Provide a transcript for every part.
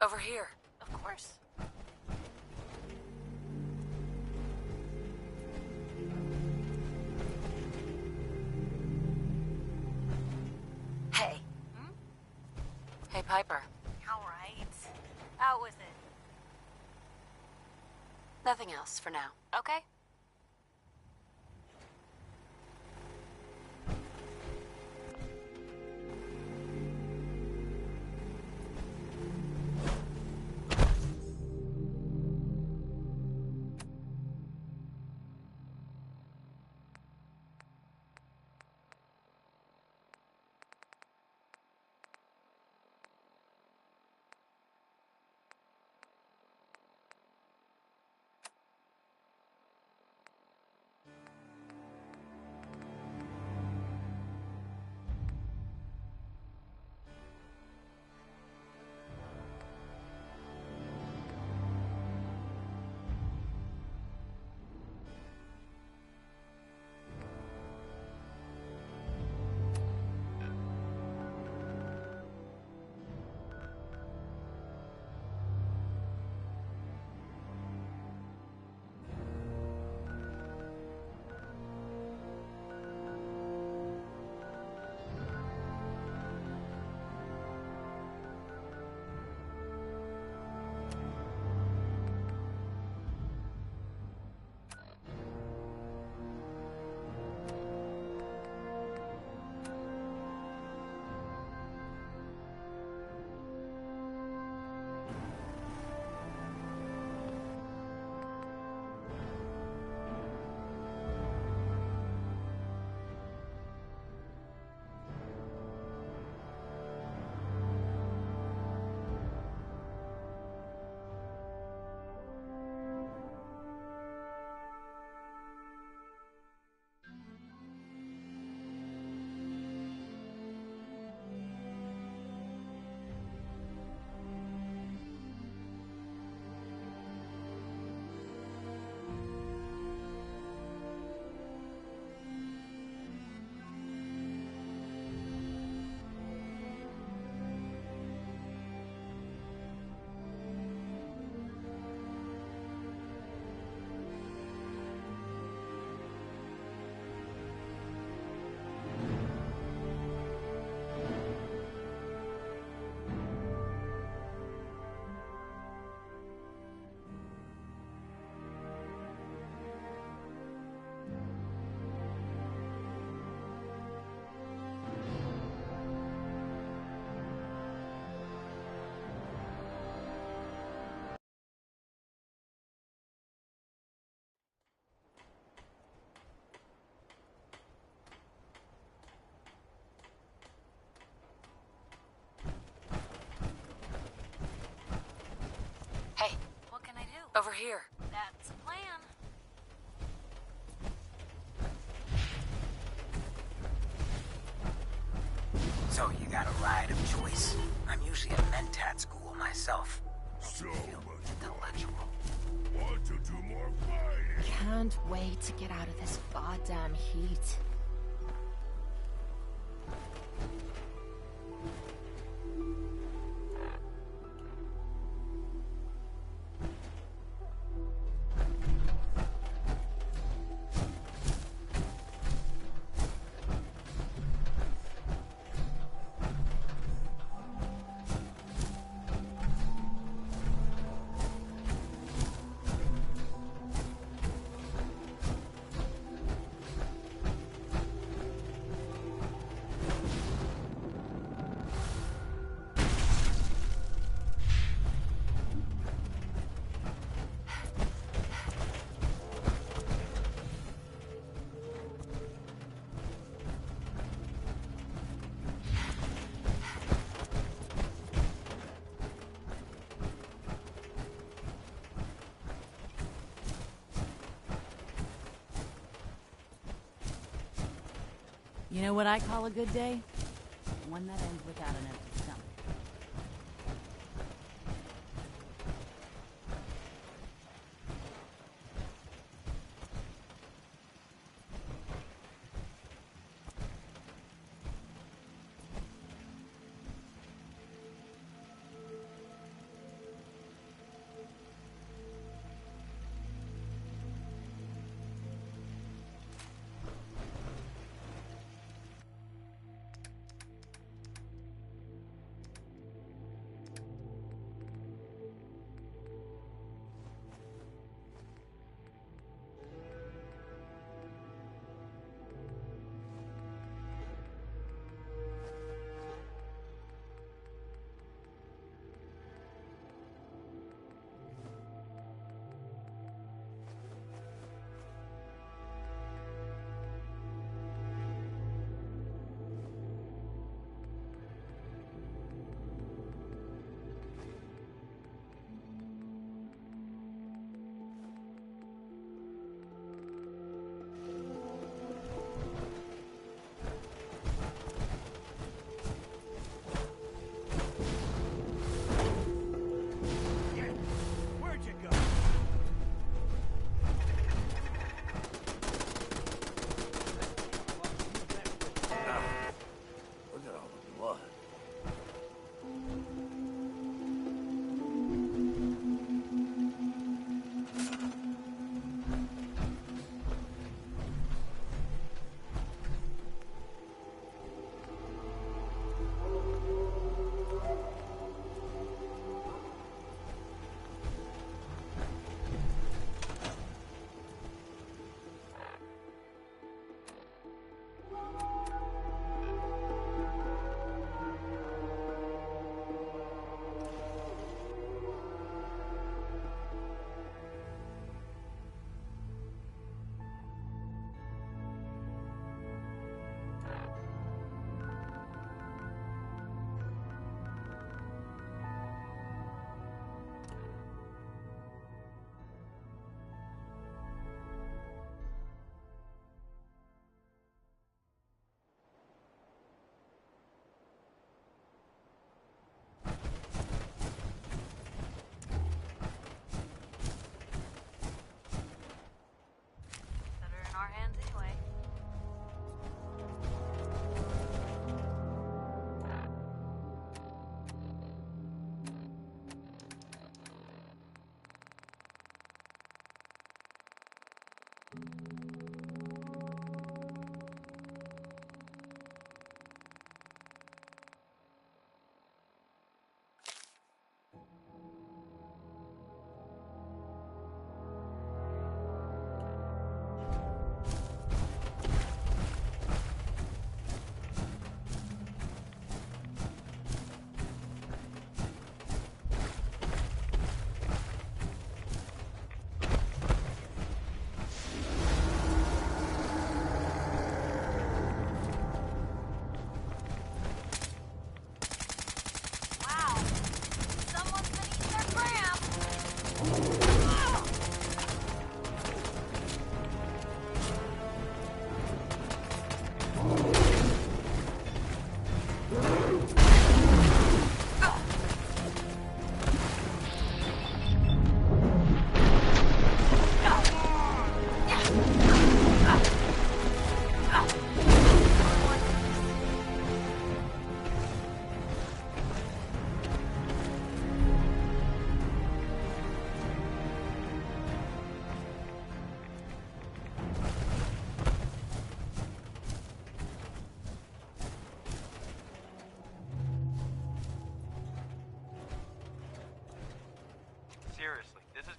Over here. Of course. Hey. Hmm? Hey, Piper. All right. How was it? Nothing else for now. Okay. Hey, What can I do? over here. That's a plan. So you got a ride of choice. I'm usually a mentat school myself. So Feel much intellectual. want to do more fighting. Can't wait to get out of this goddamn heat. You know what I call a good day? One that ends without an empty stomach.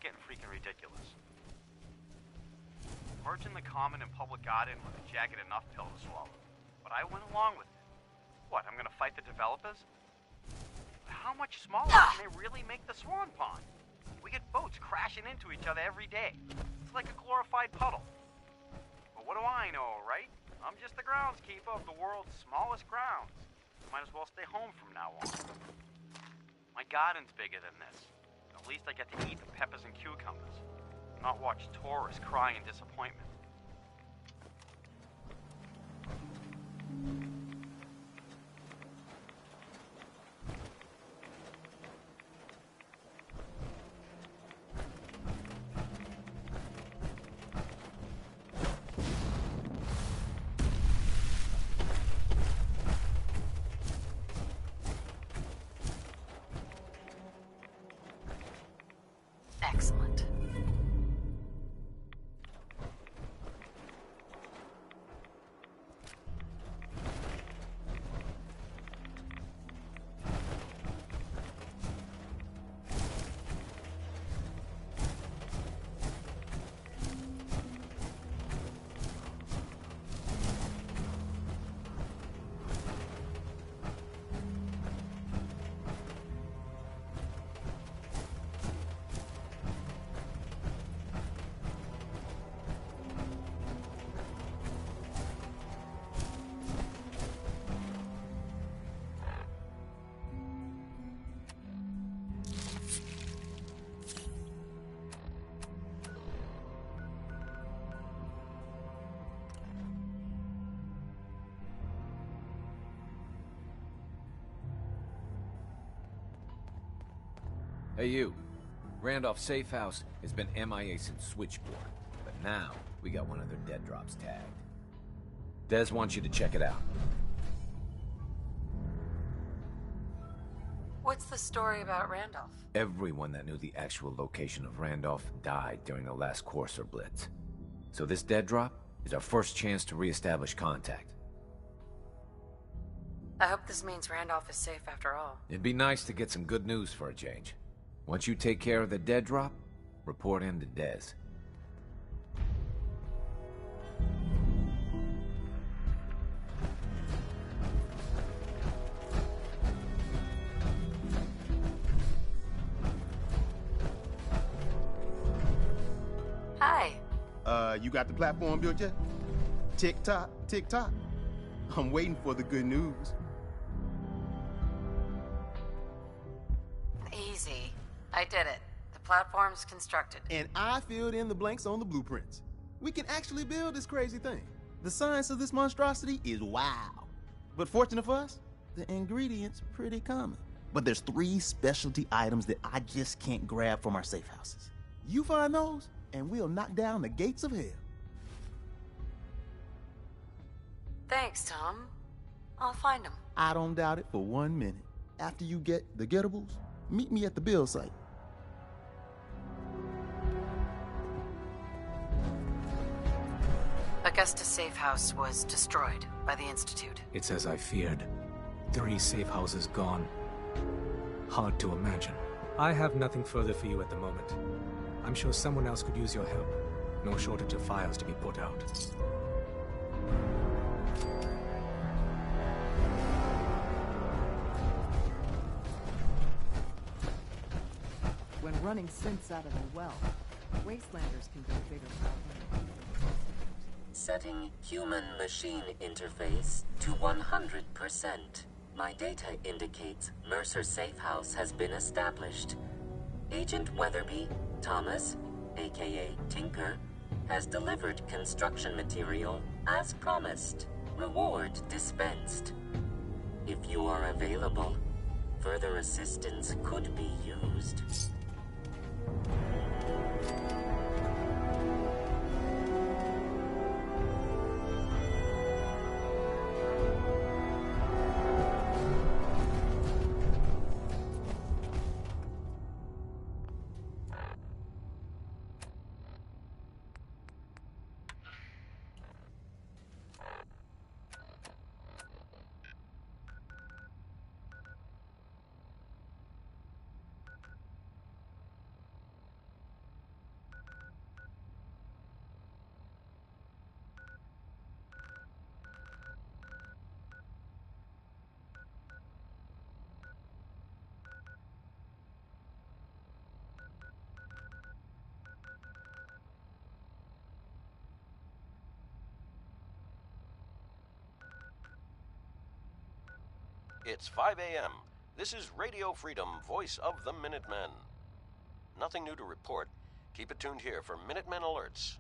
getting freaking ridiculous. Merging the common and public garden was a jagged enough pill to swallow, but I went along with it. What, I'm gonna fight the developers? How much smaller can they really make the Swan Pond? We get boats crashing into each other every day. It's like a glorified puddle. But what do I know, right? I'm just the groundskeeper of the world's smallest grounds. Might as well stay home from now on. My garden's bigger than this. At least I get to eat the peppers and cucumbers, not watch tourists cry in disappointment. Excellent. Hey you. Randolph Safe House has been MIA since Switchboard, but now we got one of their dead drops tagged. Des wants you to check it out. What's the story about Randolph? Everyone that knew the actual location of Randolph died during the last Courser Blitz. So this dead drop is our first chance to reestablish contact. I hope this means Randolph is safe after all. It'd be nice to get some good news for a change. Once you take care of the dead drop, report in to Des. Hi. You got the platform built yet? Tick-tock, tick-tock. I'm waiting for the good news. Easy. I did it. The platform's constructed. And I filled in the blanks on the blueprints. We can actually build this crazy thing. The science of this monstrosity is wow. But fortunate for us, the ingredients pretty common. But there's 3 specialty items that I just can't grab from our safe houses. You find those, and we'll knock down the gates of hell. Thanks, Tom. I'll find him. I don't doubt it for 1 minute. After you get the gettables, meet me at the build site. Augusta Safe House was destroyed by the Institute. It's as I feared. 3 safe houses gone. Hard to imagine. I have nothing further for you at the moment. I'm sure someone else could use your help. No shortage of fires to be put out. When running synths out of a well, wastelanders can be a bigger problem. Setting human-machine interface to 100%. My data indicates Mercer Safe House has been established. Agent Weatherby, Thomas, aka Tinker, has delivered construction material as promised. Reward dispensed. If you are available, further assistance could be used. It's 5 a.m. This is Radio Freedom, voice of the Minutemen. Nothing new to report. Keep it tuned here for Minutemen alerts.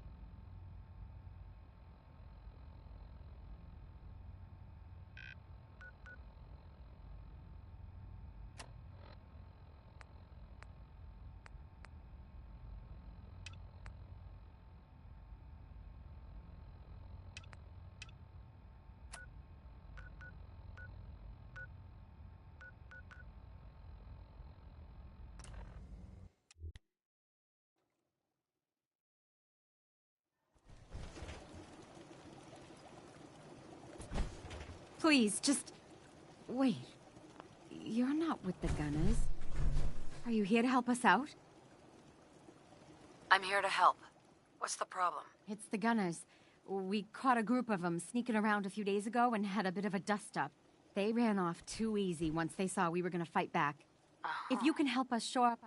Please, just... wait. You're not with the Gunners. Are you here to help us out? I'm here to help. What's the problem? It's the Gunners. We caught a group of them sneaking around a few days ago and had a bit of a dust-up. They ran off too easy once they saw we were gonna fight back. If you can help us shore up...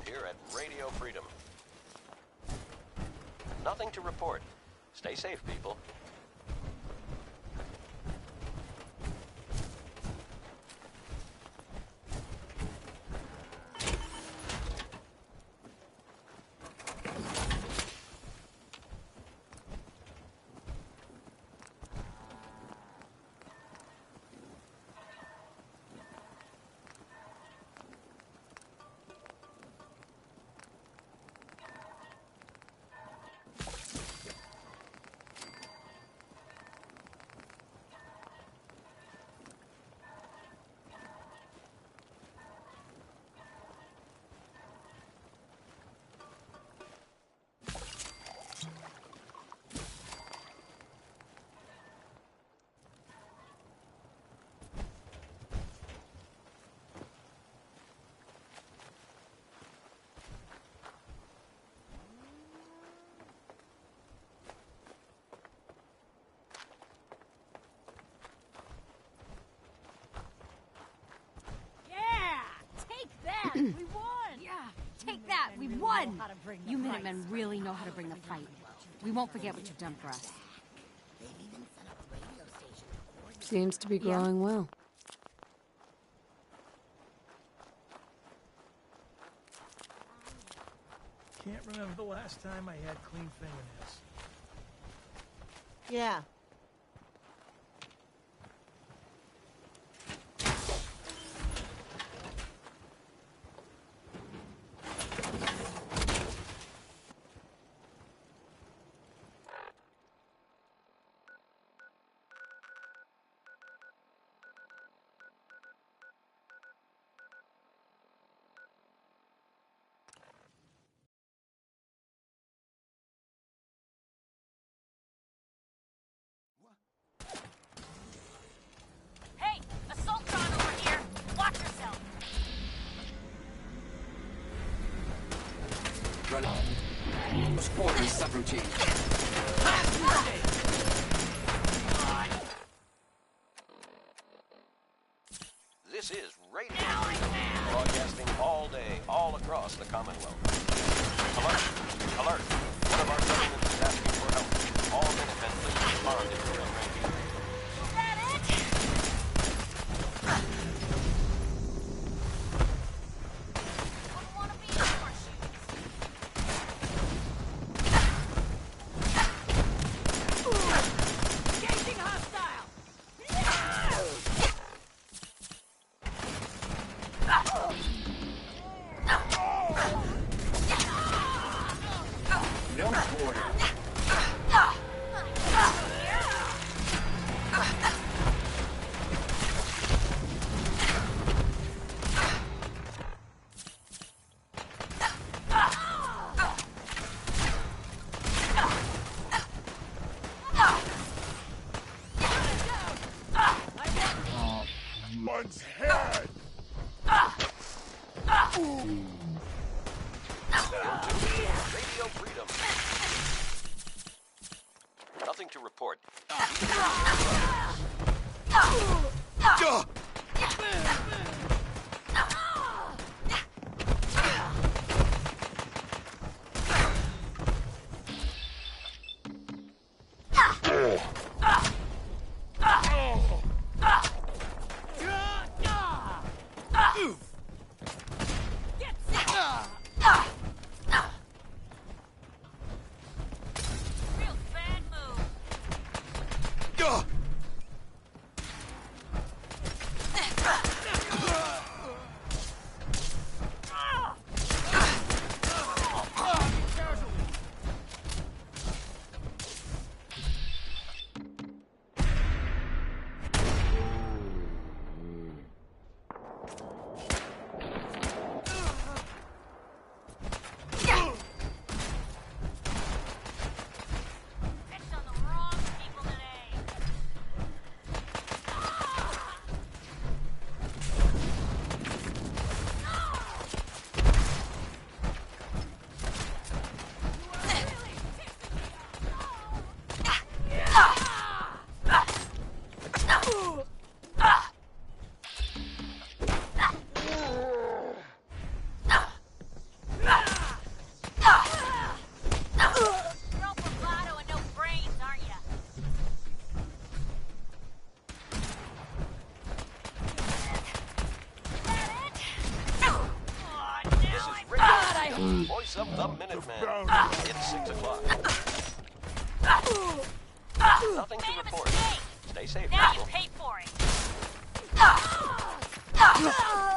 Here at Radio Freedom. Nothing to report. Stay safe, people. We won! Yeah, take that! We won! You Minutemen really know how to bring the fight. We won't forget what you've done for us. Seems to be growing well. Can't remember the last time I had clean fingernails. Yeah. Hey, assault drone over here. Watch yourself. Run up. Support this subroutine. This is Radio Freedom, broadcasting all day, all across the Commonwealth. Alert! Alert! One of our government is asking for help. All Minutemen, please respond if you're in range. Is that it? Wouldn't want to be in your shoes. Engaging hostile! One's head! Radio Freedom. Nothing to report. Real bad move. Picked on the wrong people today. You're all bravado and no brains, aren't ya? This is Radio Freedom, voice of the Minutemen. It's 6 o'clock. Nothing to report. Stay safe, Now you people. pay for it. Come on!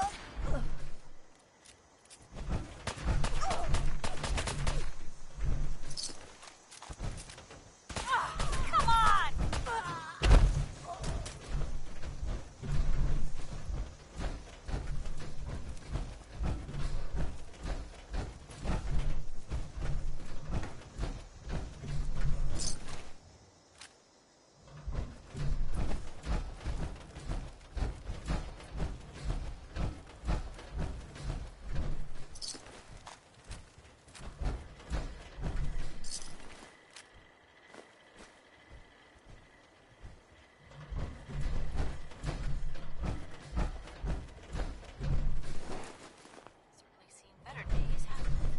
Certainly seen better days, haven't it?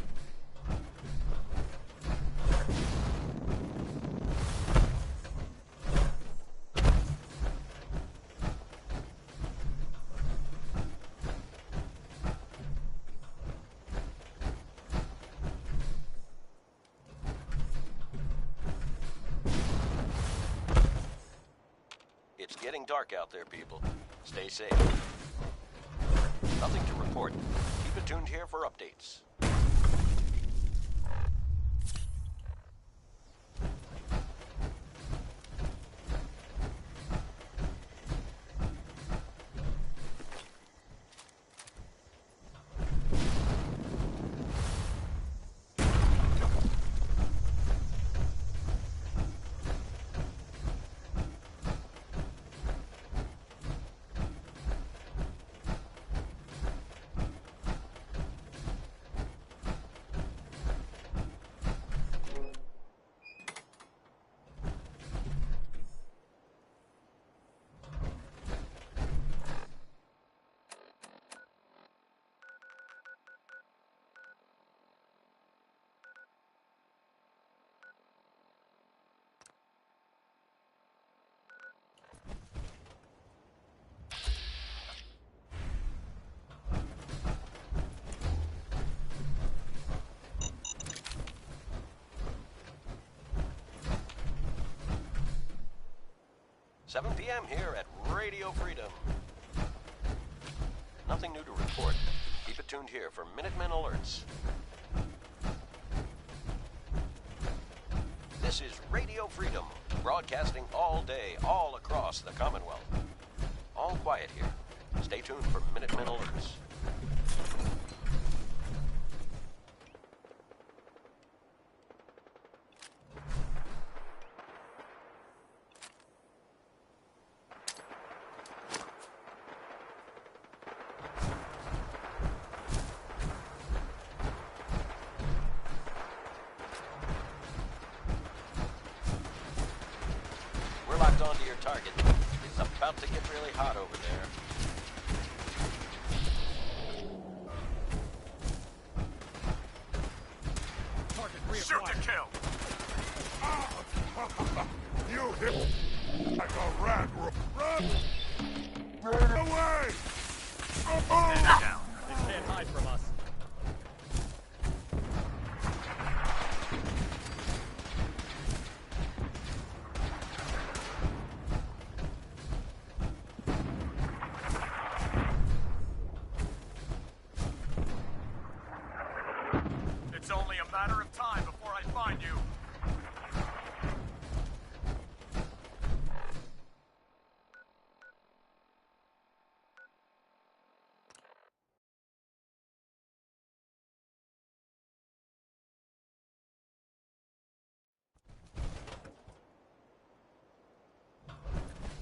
It's getting dark out there, people. Stay safe. Nothing to report. Keep it tuned here for updates. 7 p.m. here at Radio Freedom. Nothing new to report. Keep it tuned here for Minutemen alerts. This is Radio Freedom, broadcasting all day, all across the Commonwealth. All quiet here. Stay tuned for Minutemen alerts. Locked onto your target. It's about to get really hot over there. Target shoot to kill! You hit like a rat. Run away! Stand down. They can't hide from us. It's only a matter of time before I find you.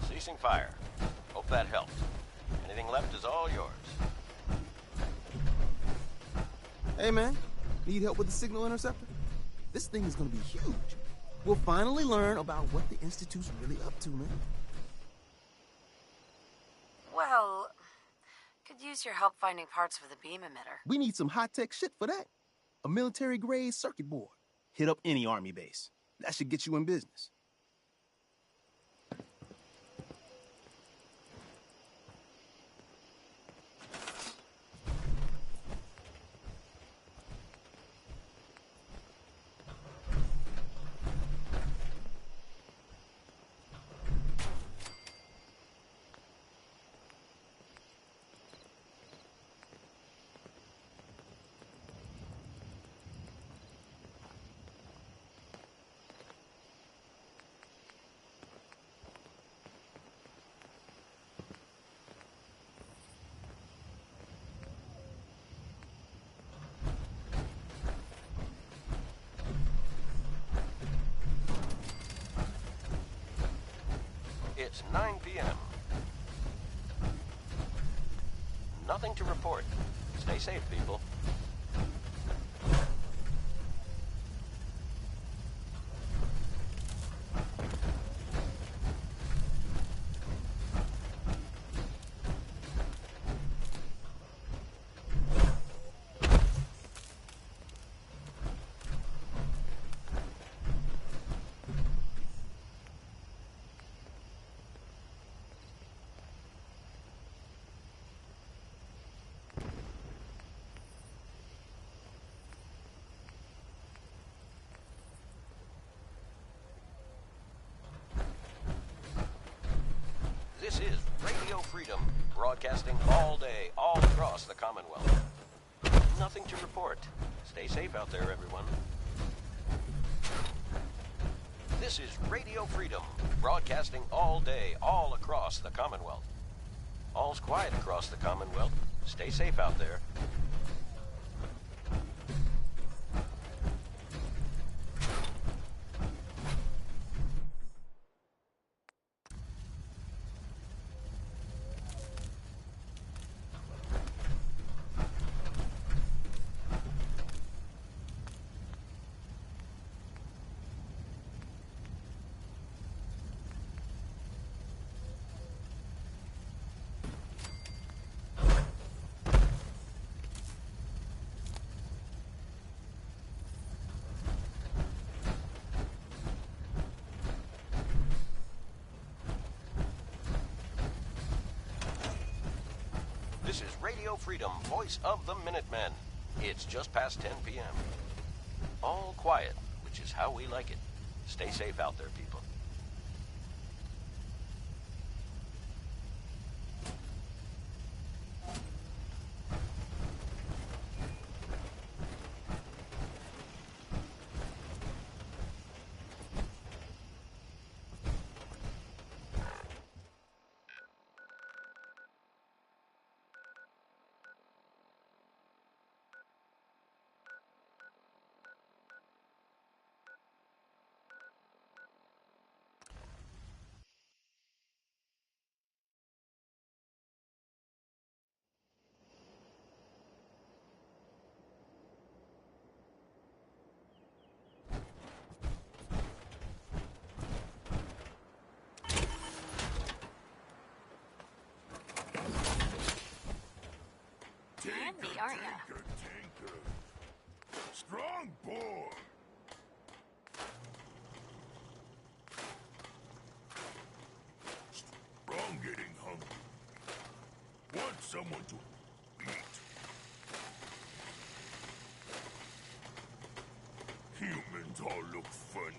Ceasing fire. Hope that helped. Anything left is all yours. Hey, man. Need help with the signal interceptor? This thing is gonna be huge. We'll finally learn about what the Institute's really up to, man. Well, could use your help finding parts for the beam emitter. We need some high-tech shit for that. A military-grade circuit board. Hit up any army base. That should get you in business. It's 9 p.m. Nothing to report. Stay safe, people. This is Radio Freedom, broadcasting all day, all across the Commonwealth. Nothing to report. Stay safe out there, everyone. This is Radio Freedom, broadcasting all day, all across the Commonwealth. All's quiet across the Commonwealth. Stay safe out there. This is Radio Freedom, voice of the Minutemen. It's just past 10 p.m. All quiet, which is how we like it. Stay safe out there, people. crazy, aren't you? Tinker. Strong boy. Strong getting hungry. Want someone to eat. Humans all look funny.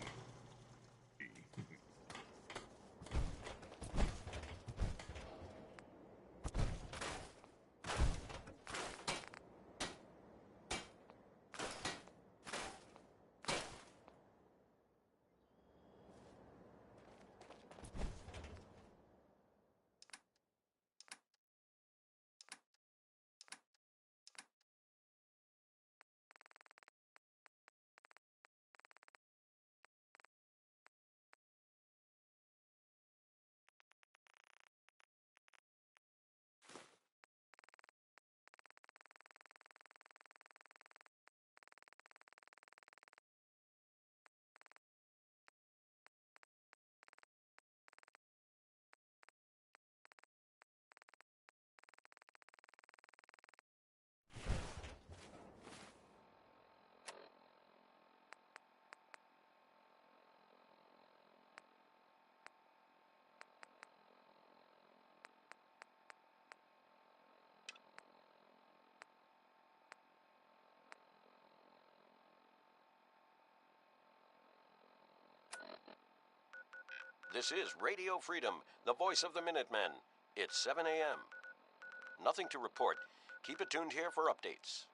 This is Radio Freedom, the voice of the Minutemen. It's 7 a.m. Nothing to report. Keep it tuned here for updates.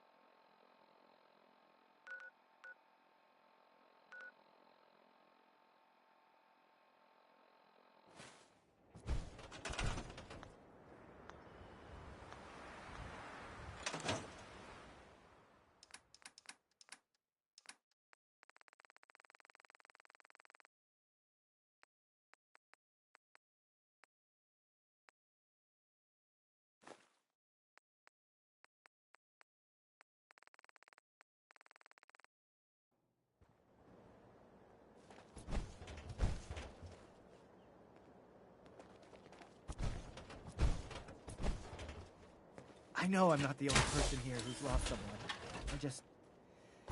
I know I'm not the only person here who's lost someone.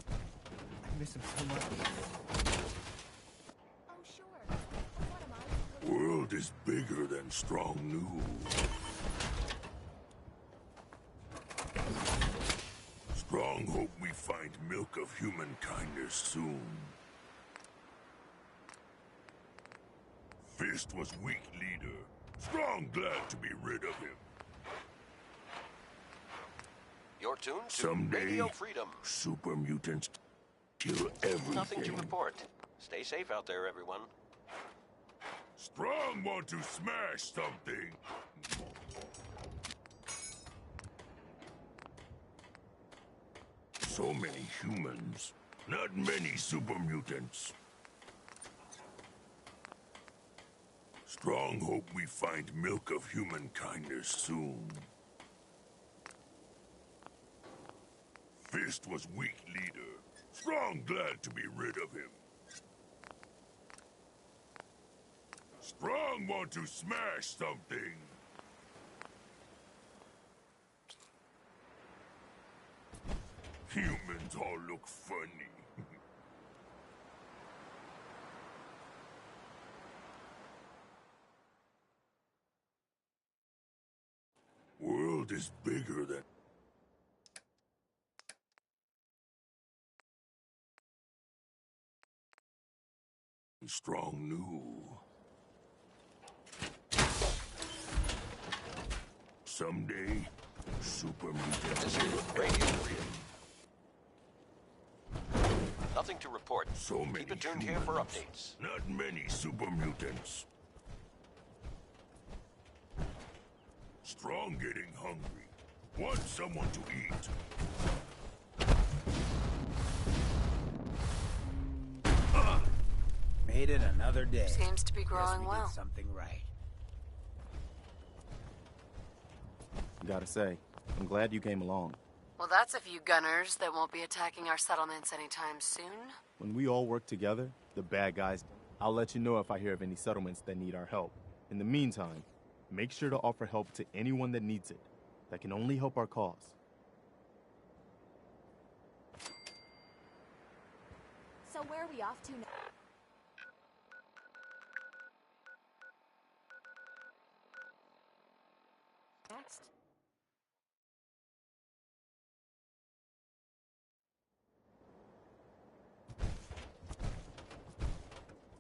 I miss him so much. World is bigger than Strong knew. Strong hope we find milk of human kindness soon. Fist was weak leader. Strong glad to be rid of him. You're tuned to Someday, Radio Freedom. super mutants kill everything. Nothing to report. Stay safe out there, everyone. Strong want to smash something. So many humans, not many super mutants. Strong hope we find milk of human kindness soon. Fist was weak leader. Strong glad to be rid of him. Strong want to smash something. Humans all look funny. World is bigger than... Strong knew. Someday, super mutants will Radio Freedom. Nothing to report. So many Keep it tuned humans, here for updates. Not many super mutants. Strong getting hungry. Want someone to eat. Made it another day. Seems to be growing Guess we well. did something right. Gotta say, I'm glad you came along. Well, that's a few gunners that won't be attacking our settlements anytime soon. When we all work together, the bad guys, I'll let you know if I hear of any settlements that need our help. In the meantime, make sure to offer help to anyone that needs it. That can only help our cause. So where are we off to now? Next.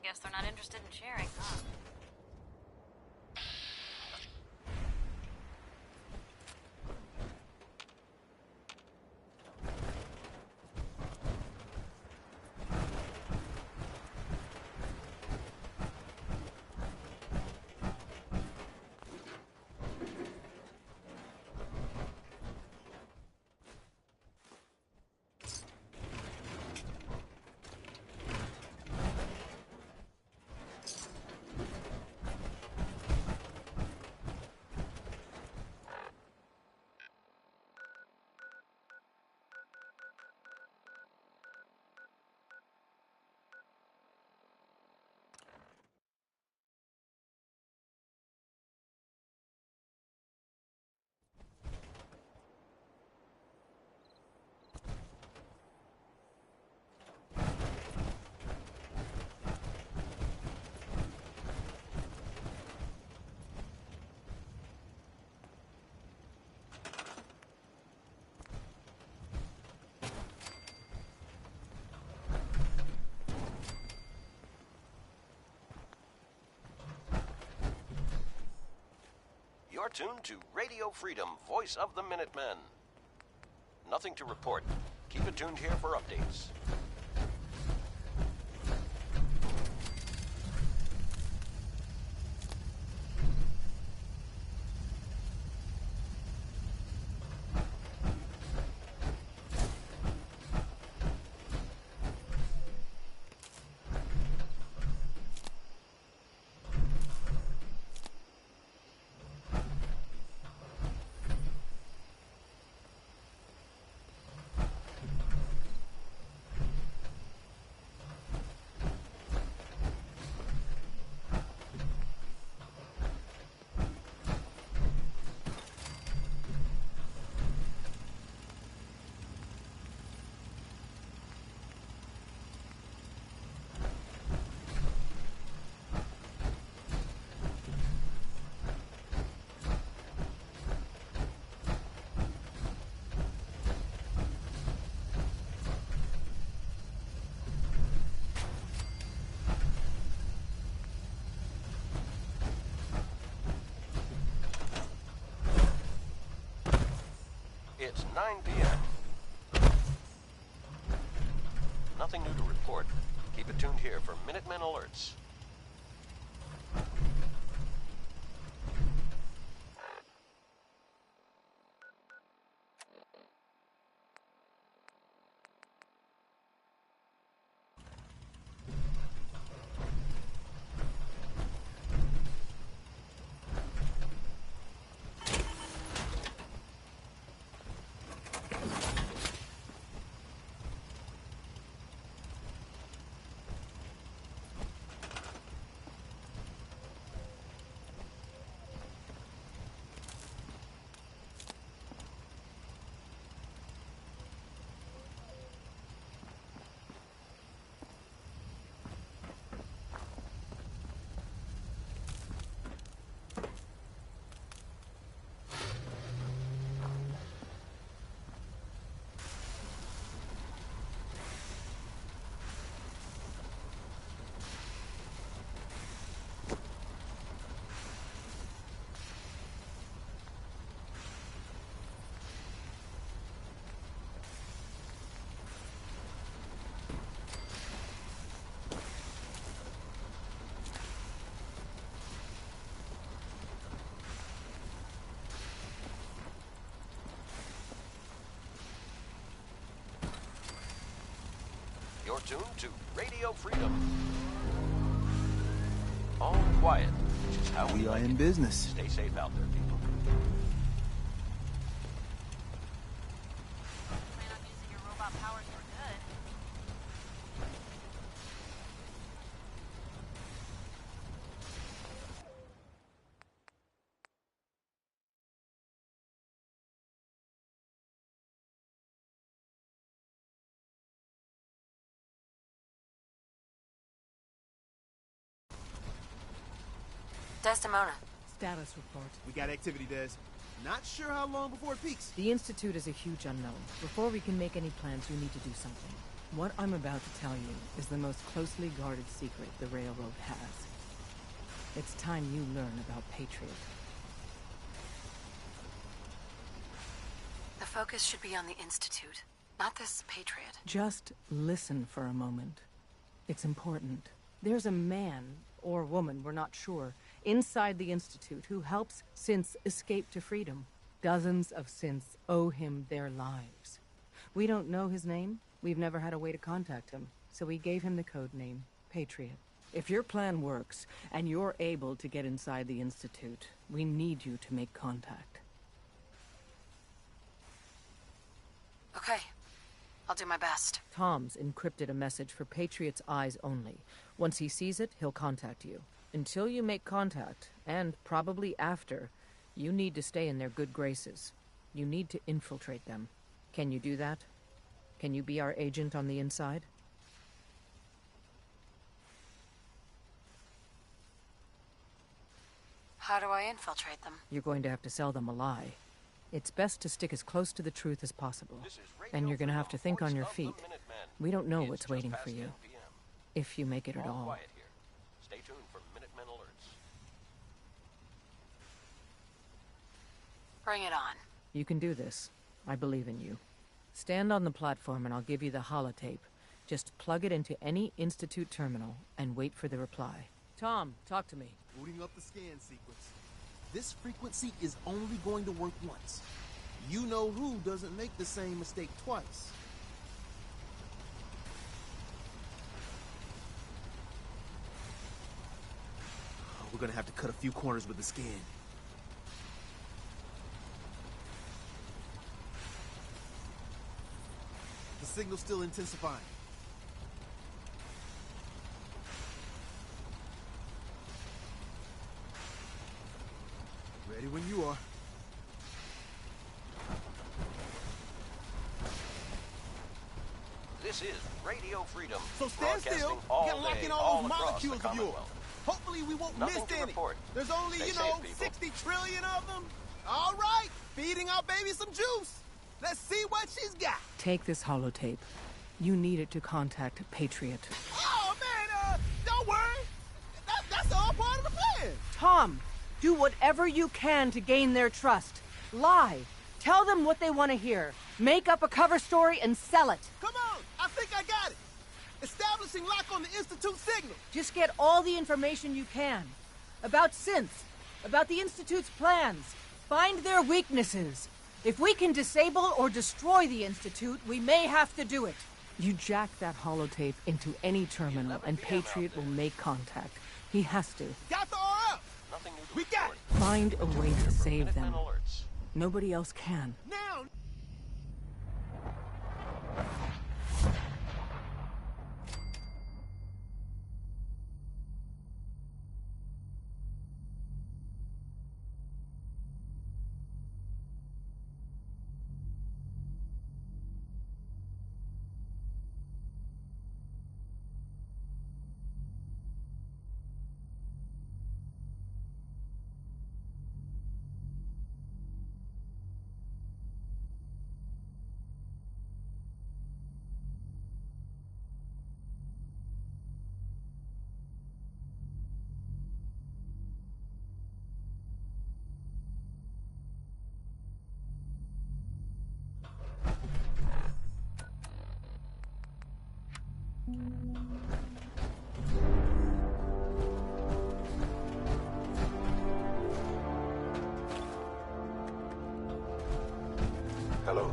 Guess they're not interested in sharing, huh? You're tuned to Radio Freedom, voice of the Minutemen. Nothing to report. Keep it tuned here for updates. It's 9 p.m. Nothing new to report. Keep it tuned here for Minutemen alerts. You're tuned to Radio Freedom. All quiet, which is how We are like in it. business. Stay safe out there, people. Plan on using your robot powers for Desdemona. Status report. We got activity, Des. Not sure how long before it peaks. The Institute is a huge unknown. Before we can make any plans, you need to do something. What I'm about to tell you is the most closely guarded secret the Railroad has. It's time you learn about Patriot. The focus should be on the Institute, not this Patriot. Just listen for a moment. It's important. There's a man, or woman, we're not sure, inside the Institute who helps synths escape to freedom. Dozens of synths owe him their lives. We don't know his name. We've never had a way to contact him, so we gave him the code name, Patriot. If your plan works, and you're able to get inside the Institute, we need you to make contact. Okay. I'll do my best. Tom's encrypted a message for Patriot's eyes only. Once he sees it, he'll contact you. Until you make contact, and probably after, you need to stay in their good graces. You need to infiltrate them. Can you do that? Can you be our agent on the inside? How do I infiltrate them? You're going to have to sell them a lie. It's best to stick as close to the truth as possible. And you're going to have to think on your feet. We don't know what's waiting for you. If you make it at all. Quiet here. Stay tuned for Minutemen alerts. Bring it on. You can do this. I believe in you. Stand on the platform and I'll give you the holotape. Just plug it into any Institute terminal and wait for the reply. Tom, talk to me. Booting up the scan sequence. This frequency is only going to work once. You know who doesn't make the same mistake twice. We're gonna have to cut a few corners with the scan. The signal's still intensifying. Ready when you are. This is Radio Freedom. So stand still. Broadcasting all Get lock day, in all all those across molecules the of yours. Commonwealth. Hopefully we won't Nothing miss to any. report. There's only, Stay you know, safe, people. 60 trillion of them. All right, feeding our baby some juice. Let's see what she's got. Take this holotape. You need it to contact Patriot. Oh, man, don't worry. That's all part of the plan. Tom, do whatever you can to gain their trust. Lie. Tell them what they want to hear. Make up a cover story and sell it. Come on, I think I got it. Establishing lock on the Institute signal. Just get all the information you can. About synths. About the Institute's plans. Find their weaknesses. If we can disable or destroy the Institute, we may have to do it. You jack that holotape into any terminal and Patriot will make contact. He has to. Got the RF. Nothing new to We got it. Find a way to save them. Minutemen alerts. Nobody else can. Now. Hello.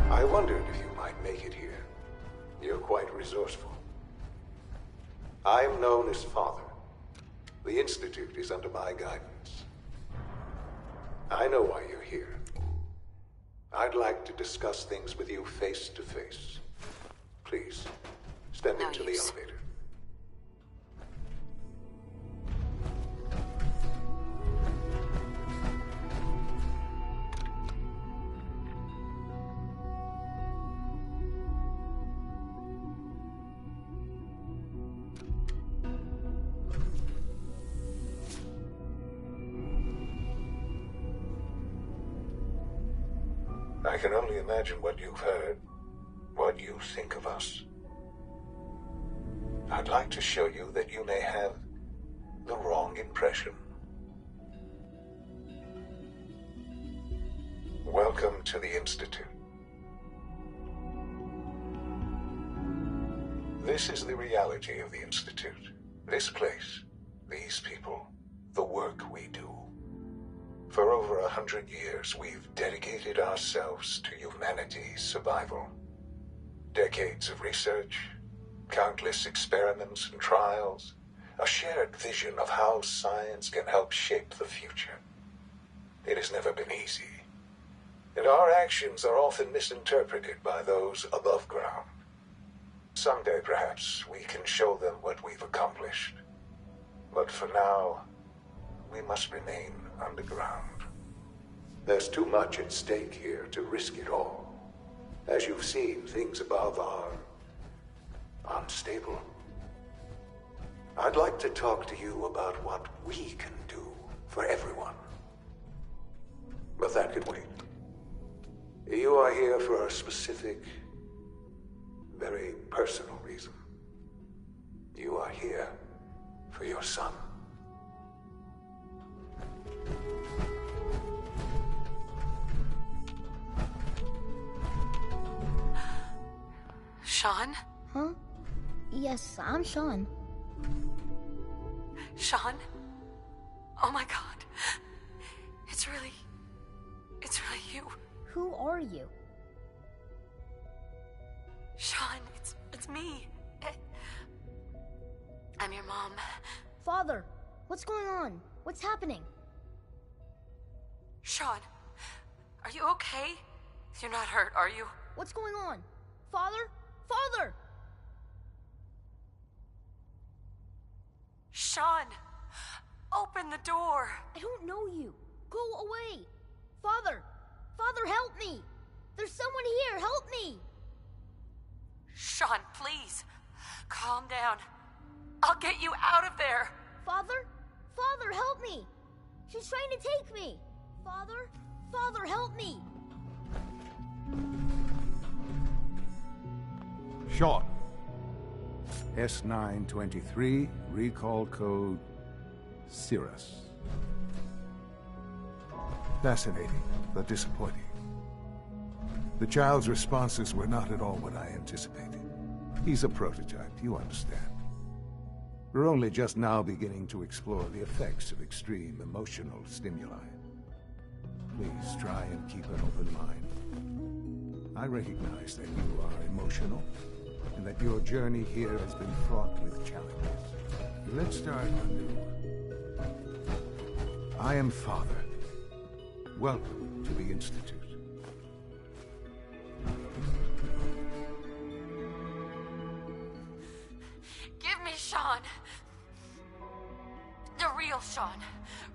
I wondered if you might make it here. You're quite resourceful. I'm known as Father. The Institute is under my guidance. I know why you're here. I'd like to discuss things with you face to face. Please, step into the elevator. can only imagine what you've heard, what you think of us. I'd like to show you that you may have the wrong impression. Welcome to the Institute. This is the reality of the Institute. This place, these people, the work we do. For over 100 years, we've dedicated ourselves to humanity's survival. Decades of research, countless experiments and trials, a shared vision of how science can help shape the future. It has never been easy, and our actions are often misinterpreted by those above ground. Someday, perhaps, we can show them what we've accomplished. But for now, we must remain underground. There's too much at stake here to risk it all. As you've seen, things above are unstable. I'd like to talk to you about what we can do for everyone. But that can wait. You are here for a specific, very personal reason. You are here for your son. Sean? Huh? Yes, I'm Sean. Sean? Oh my god. It's really you. Who are you? Sean, it's me. I'm your mom. Father, what's going on? What's happening? Sean, are you okay? You're not hurt, are you? What's going on? Father? Father! Sean, open the door. I don't know you. Go away. Father! Father, help me! There's someone here, help me! Sean, please. Calm down. I'll get you out of there. Father? Father, help me! She's trying to take me! Father? Father, help me! Sean. S923, recall code Cirrus. Fascinating, but disappointing. The child's responses were not at all what I anticipated. He's a prototype, you understand. We're only just now beginning to explore the effects of extreme emotional stimuli. Please try and keep an open mind. I recognize that you are emotional, and that your journey here has been fraught with challenges. Let's start anew. I am Father. Welcome to the Institute. Give me Sean. The real Sean.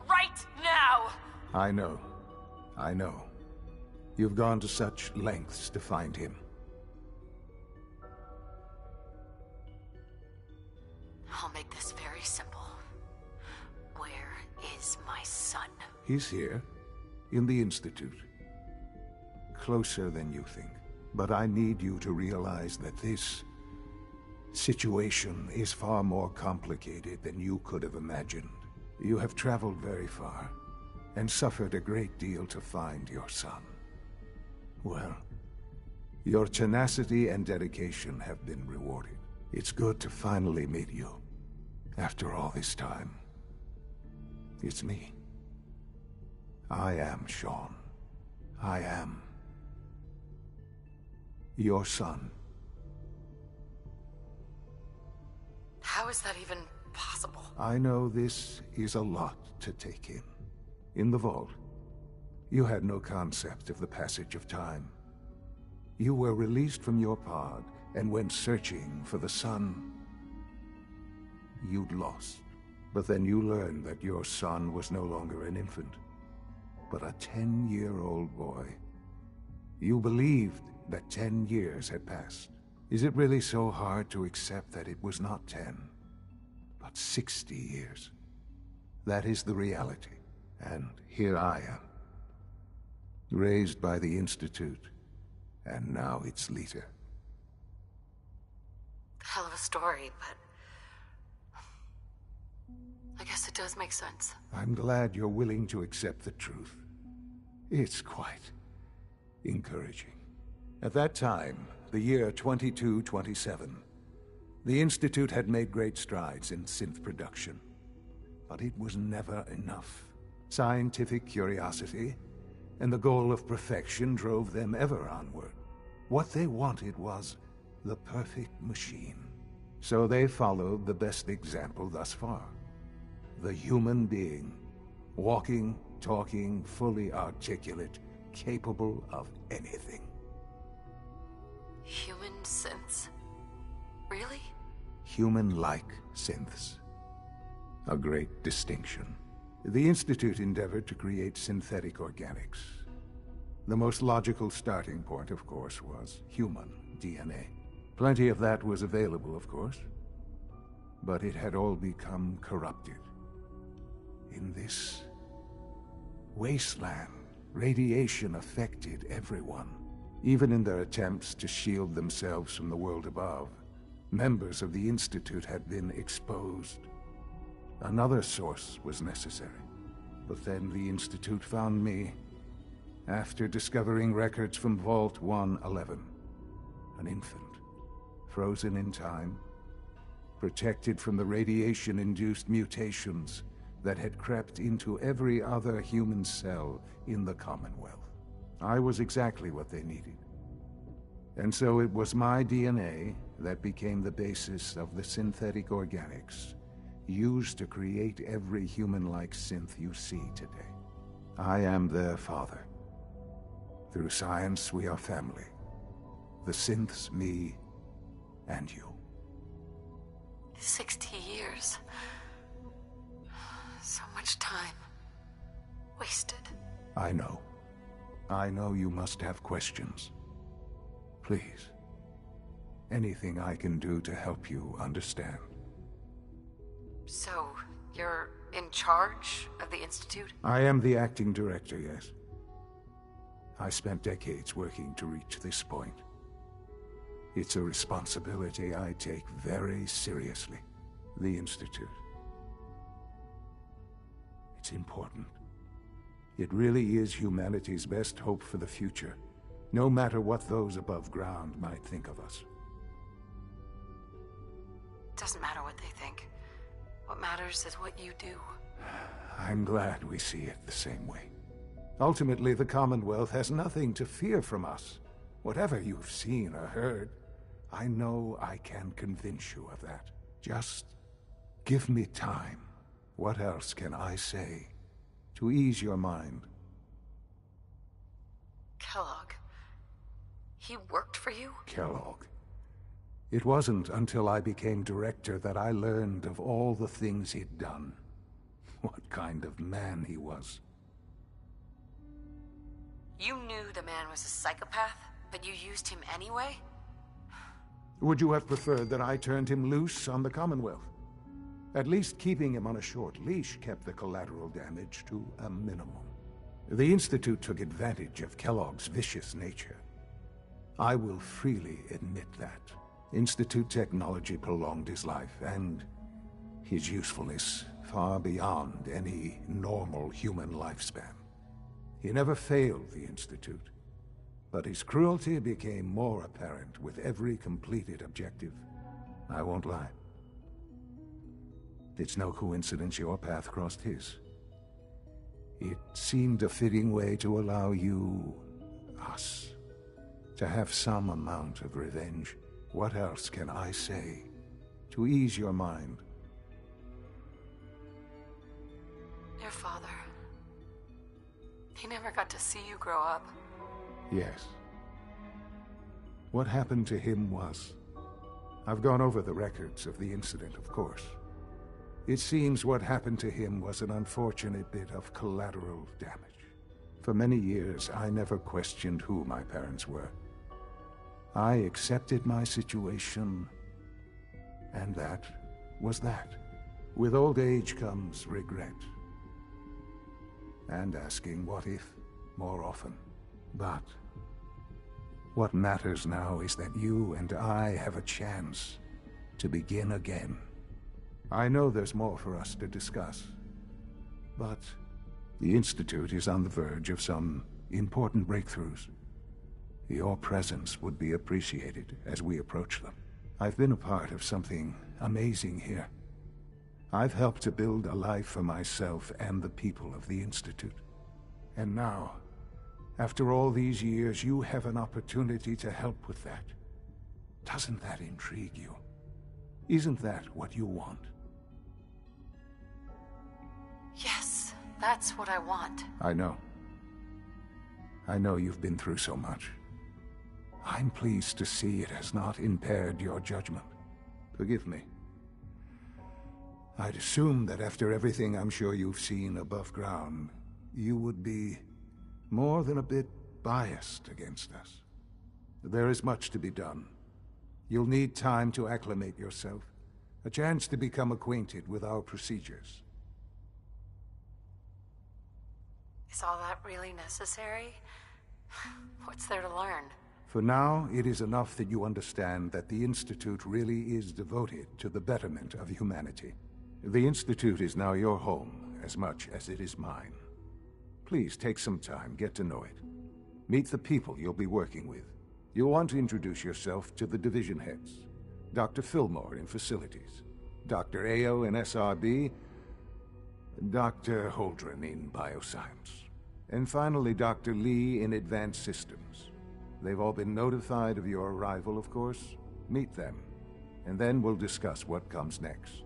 Right now. I know. You've gone to such lengths to find him. I'll make this very simple. Where is my son? He's here, in the Institute. Closer than you think. But I need you to realize that this situation is far more complicated than you could have imagined. You have traveled very far, and suffered a great deal to find your son. Well, your tenacity and dedication have been rewarded. It's good to finally meet you. After all this time, it's me. I am Sean. I am your son. How is that even possible? I know this is a lot to take in. In the vault, you had no concept of the passage of time. You were released from your pod and went searching for the son you'd lost. But then you learned that your son was no longer an infant, but a 10-year-old boy. You believed that 10 years had passed. Is it really so hard to accept that it was not 10, but 60 years? That is the reality. And here I am, raised by the Institute and now its leader. Hell of a story, but I guess it does make sense. I'm glad you're willing to accept the truth. It's quite encouraging. At that time, the year 2227, the Institute had made great strides in synth production. But it was never enough. Scientific curiosity and the goal of perfection drove them ever onward. What they wanted was the perfect machine. So they followed the best example thus far. The human being. Walking, talking, fully articulate, capable of anything. Human synths? Really? Human-like synths. A great distinction. The Institute endeavored to create synthetic organics. The most logical starting point, of course, was human DNA. Plenty of that was available, of course. But it had all become corrupted. In this wasteland, radiation affected everyone. Even in their attempts to shield themselves from the world above, members of the Institute had been exposed. Another source was necessary. But then the Institute found me after discovering records from Vault 111. An infant, frozen in time, protected from the radiation-induced mutations that had crept into every other human cell in the Commonwealth. I was exactly what they needed. And so it was my DNA that became the basis of the synthetic organics used to create every human-like synth you see today. I am their father. Through science, we are family. The synths, me, and you. 60 years. So much time. Wasted. I know. I know you must have questions. Please. Anything I can do to help you understand. So, you're in charge of the Institute? I am the acting director, yes. I spent decades working to reach this point. It's a responsibility I take very seriously. The Institute. It's important. It really is humanity's best hope for the future, no matter what those above ground might think of us. Doesn't matter what they think. What matters is what you do. I'm glad we see it the same way. Ultimately, the Commonwealth has nothing to fear from us. Whatever you've seen or heard, I know I can convince you of that. Just give me time. What else can I say to ease your mind? Kellogg. He worked for you? Kellogg. It wasn't until I became director that I learned of all the things he'd done. What kind of man he was. You knew the man was a psychopath, but you used him anyway? Would you have preferred that I turned him loose on the Commonwealth? At least keeping him on a short leash kept the collateral damage to a minimum. The Institute took advantage of Kellogg's vicious nature. I will freely admit that. Institute technology prolonged his life, and his usefulness far beyond any normal human lifespan. He never failed the Institute, but his cruelty became more apparent with every completed objective. I won't lie. It's no coincidence your path crossed his. It seemed a fitting way to allow you, us, to have some amount of revenge. What else can I say to ease your mind? Your father. He never got to see you grow up. Yes. What happened to him was... I've gone over the records of the incident, of course. It seems what happened to him was an unfortunate bit of collateral damage. For many years, I never questioned who my parents were. I accepted my situation, and that was that. With old age comes regret. And asking what if more often. But What matters now is that you and I have a chance to begin again. I know there's more for us to discuss, but the Institute is on the verge of some important breakthroughs. Your presence would be appreciated as we approach them. I've been a part of something amazing here. I've helped to build a life for myself and the people of the Institute. And now, after all these years, you have an opportunity to help with that. Doesn't that intrigue you? Isn't that what you want? Yes, that's what I want. I know. I know you've been through so much. I'm pleased to see it has not impaired your judgment. Forgive me. I'd assume that after everything I'm sure you've seen above ground, you would be more than a bit biased against us. There is much to be done. You'll need time to acclimate yourself, a chance to become acquainted with our procedures. Is all that really necessary? What's there to learn? For now, it is enough that you understand that the Institute really is devoted to the betterment of humanity. The Institute is now your home as much as it is mine. Please take some time, get to know it. Meet the people you'll be working with. You'll want to introduce yourself to the division heads. Dr. Fillmore in Facilities, Dr. Ayo in SRB, Dr. Holdren in Bioscience, and finally Dr. Lee in Advanced Systems. They've all been notified of your arrival, of course. Meet them, and then we'll discuss what comes next.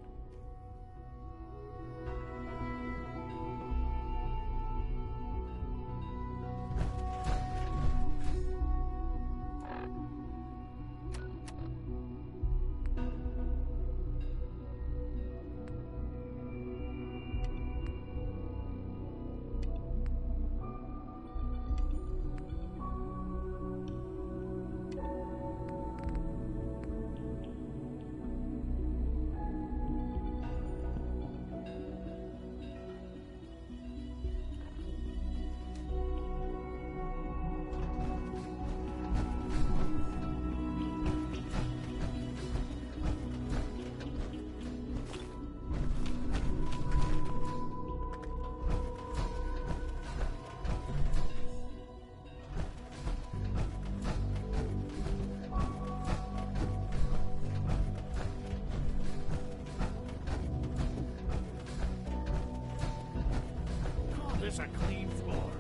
This a clean floor.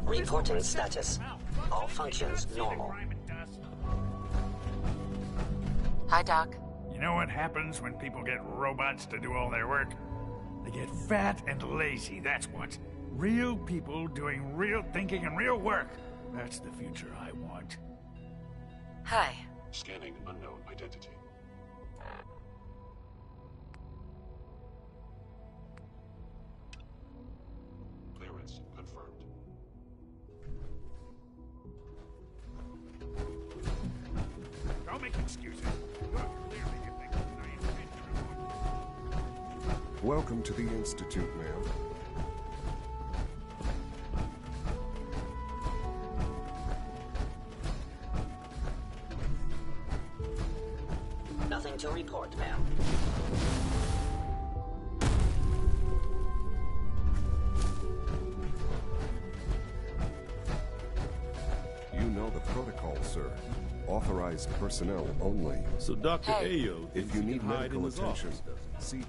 Reporting status. All functions normal. Hi, Doc. You know what happens when people get robots to do all their work? They get fat and lazy, that's what. Real people doing real thinking and real work. That's the future I want. Hi. Scanning unknown identity. Clearance confirmed. Don't make excuses. You're clearly getting Welcome to the Institute, ma'am. Nothing to report, ma'am. You know the protocol, sir. Authorized personnel only. So Dr. Ayo, if you need medical attention, see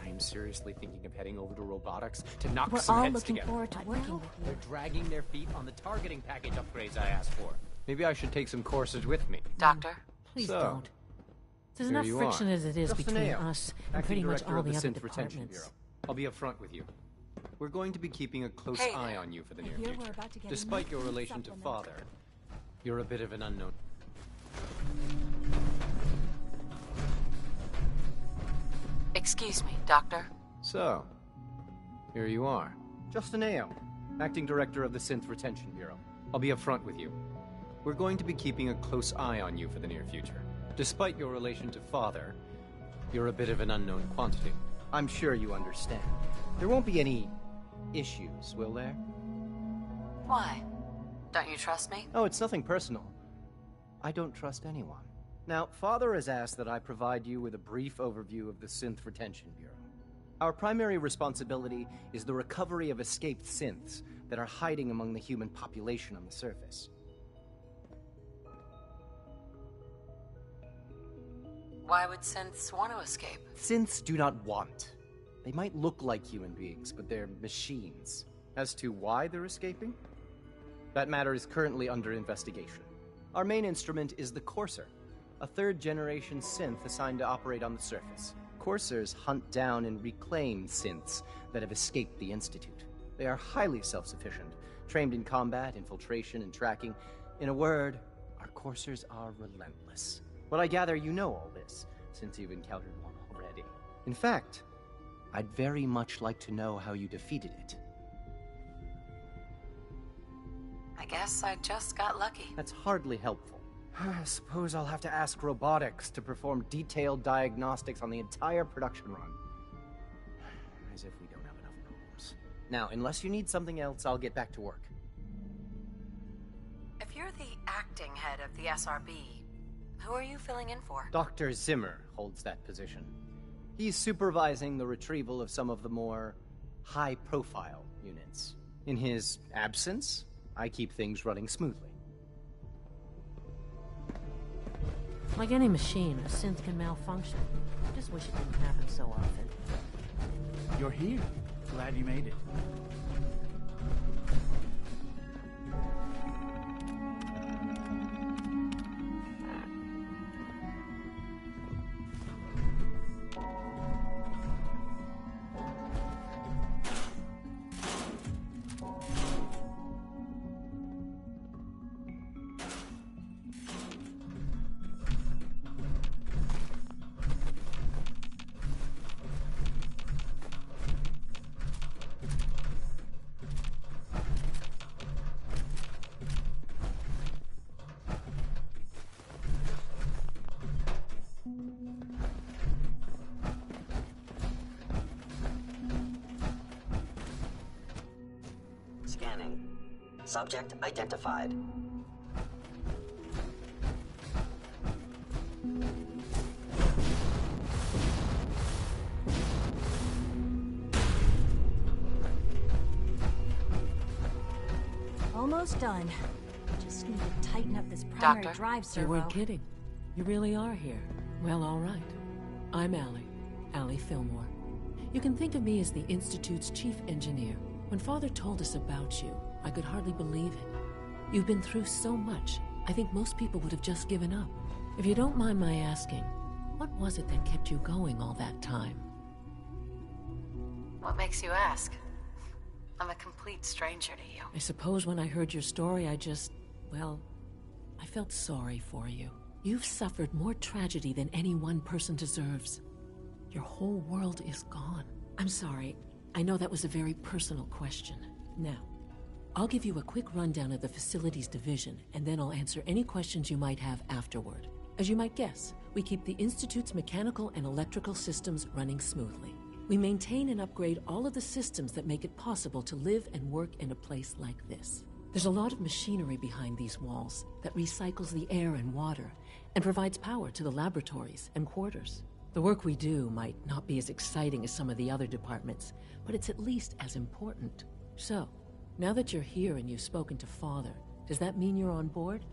I'm seriously thinking of heading over to robotics to knock We're some all heads looking together. forward to working with you. They're dragging their feet on the targeting package upgrades I asked for. Maybe I should take some courses with me. Doctor? Please So, don't. There's here enough you friction are. as it is Justin between Ayo, us and Acting pretty much Director all of the other Synth Retention departments. Bureau. I'll be upfront with you. We're going to be keeping a close Hey. eye on you for the I near hear we're future. about to get a Despite new your relation to supplement. father, you're a bit of an unknown. Excuse me, Doctor? So, here you are. Justin Ayo, Acting Director of the Synth Retention Bureau. I'll be upfront with you. We're going to be keeping a close eye on you for the near future. Despite your relation to father, you're a bit of an unknown quantity. I'm sure you understand. There won't be any issues, will there? Why? Don't you trust me? Oh, it's nothing personal. I don't trust anyone. Now, Father has asked that I provide you with a brief overview of the Synth Retention Bureau. Our primary responsibility is the recovery of escaped synths that are hiding among the human population on the surface. Why would synths want to escape? Synths do not want. They might look like human beings, but they're machines. As to why they're escaping? That matter is currently under investigation. Our main instrument is the Courser, a third-generation synth assigned to operate on the surface. Coursers hunt down and reclaim synths that have escaped the Institute. They are highly self-sufficient, trained in combat, infiltration, and tracking. In a word, our Coursers are relentless. Well, I gather you know all this, since you've encountered one already. In fact, I'd very much like to know how you defeated it. I guess I just got lucky. That's hardly helpful. I suppose I'll have to ask robotics to perform detailed diagnostics on the entire production run. As if we don't have enough problems. Now, unless you need something else, I'll get back to work. If you're the acting head of the SRB, who are you filling in for? Dr. Zimmer holds that position. He's supervising the retrieval of some of the more high-profile units. In his absence, I keep things running smoothly. Like any machine, a synth can malfunction. I just wish it didn't happen so often. You're here. Glad you made it. Scanning. Subject identified. Almost done. Just need to tighten up this primary Doctor? drive servo. You weren't kidding. You really are here. Well, all right. I'm Allie Fillmore. You can think of me as the Institute's chief engineer. When Father told us about you, I could hardly believe it. You've been through so much, I think most people would have just given up. If you don't mind my asking, what was it that kept you going all that time? What makes you ask? I'm a complete stranger to you. I suppose when I heard your story, I felt sorry for you. You've suffered more tragedy than any one person deserves. Your whole world is gone. I'm sorry. I know that was a very personal question. Now, I'll give you a quick rundown of the Facilities Division, and then I'll answer any questions you might have afterward. As you might guess, we keep the Institute's mechanical and electrical systems running smoothly. We maintain and upgrade all of the systems that make it possible to live and work in a place like this. There's a lot of machinery behind these walls that recycles the air and water and provides power to the laboratories and quarters. The work we do might not be as exciting as some of the other departments, but it's at least as important. So, now that you're here and you've spoken to Father, does that mean you're on board?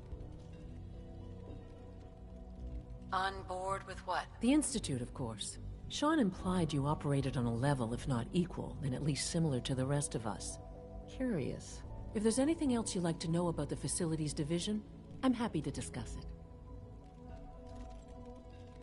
On board with what? The Institute, of course. Sean implied you operated on a level, if not equal, then at least similar to the rest of us. Curious. If there's anything else you'd like to know about the Facilities Division, I'm happy to discuss it.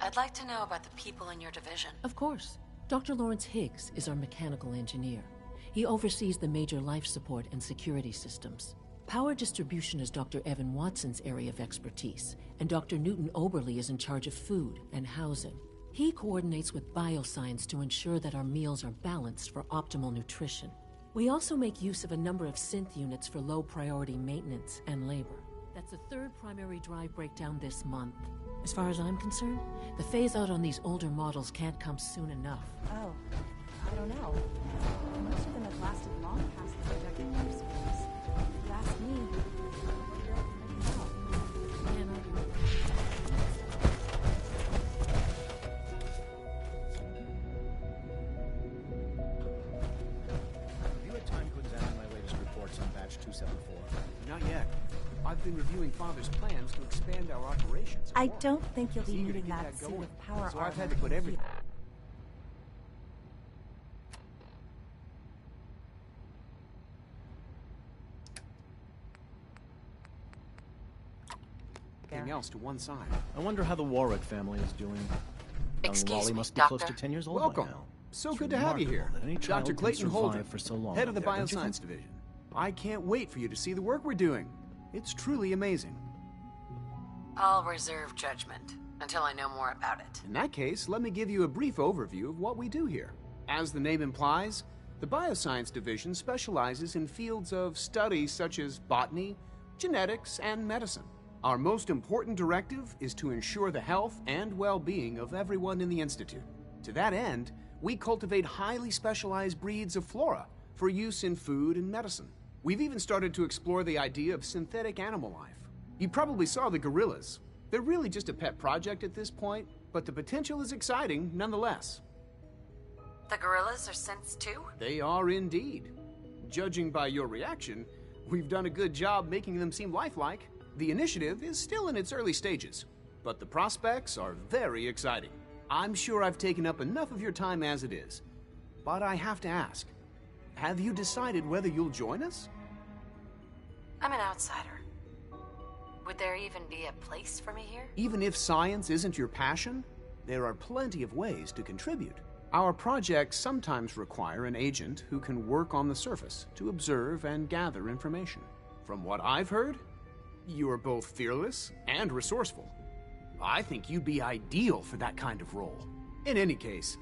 I'd like to know about the people in your division. Of course. Dr. Lawrence Higgs is our mechanical engineer. He oversees the major life support and security systems. Power distribution is Dr. Evan Watson's area of expertise, and Dr. Newton Oberly is in charge of food and housing. He coordinates with bioscience to ensure that our meals are balanced for optimal nutrition. We also make use of a number of synth units for low-priority maintenance and labor. That's the third primary drive breakdown this month. As far as I'm concerned, the phase-out on these older models can't come soon enough. Oh, I don't know. Most of them have lasted long past the projected lifespans. If you ask me, said before. Not yet. I've been reviewing Father's plans to expand our operations. I don't think you'll be He's eager to needing get that suit going. of power So armor. I've had to put everything. Everything else to one side. I wonder how the Warwick family is doing. Young Excuse Raleigh me, must be Doctor. close to 10 years old Welcome. by now. So It's good to have you here. remarkable that any child Dr. can Clayton survive Holden, for so long. head of the Don't you Bioscience Division. I can't wait for you to see the work we're doing. It's truly amazing. I'll reserve judgment until I know more about it. In that case, let me give you a brief overview of what we do here. As the name implies, the Bioscience Division specializes in fields of study such as botany, genetics, and medicine. Our most important directive is to ensure the health and well-being of everyone in the Institute. To that end, we cultivate highly specialized breeds of flora for use in food and medicine. We've even started to explore the idea of synthetic animal life. You probably saw the gorillas. They're really just a pet project at this point, but the potential is exciting nonetheless. The gorillas are synths too? They are indeed. Judging by your reaction, we've done a good job making them seem lifelike. The initiative is still in its early stages, but the prospects are very exciting. I'm sure I've taken up enough of your time as it is, but I have to ask, have you decided whether you'll join us? I'm an outsider. Would there even be a place for me here? Even if science isn't your passion, there are plenty of ways to contribute. Our projects sometimes require an agent who can work on the surface to observe and gather information. From what I've heard, you are both fearless and resourceful. I think you'd be ideal for that kind of role. In any case,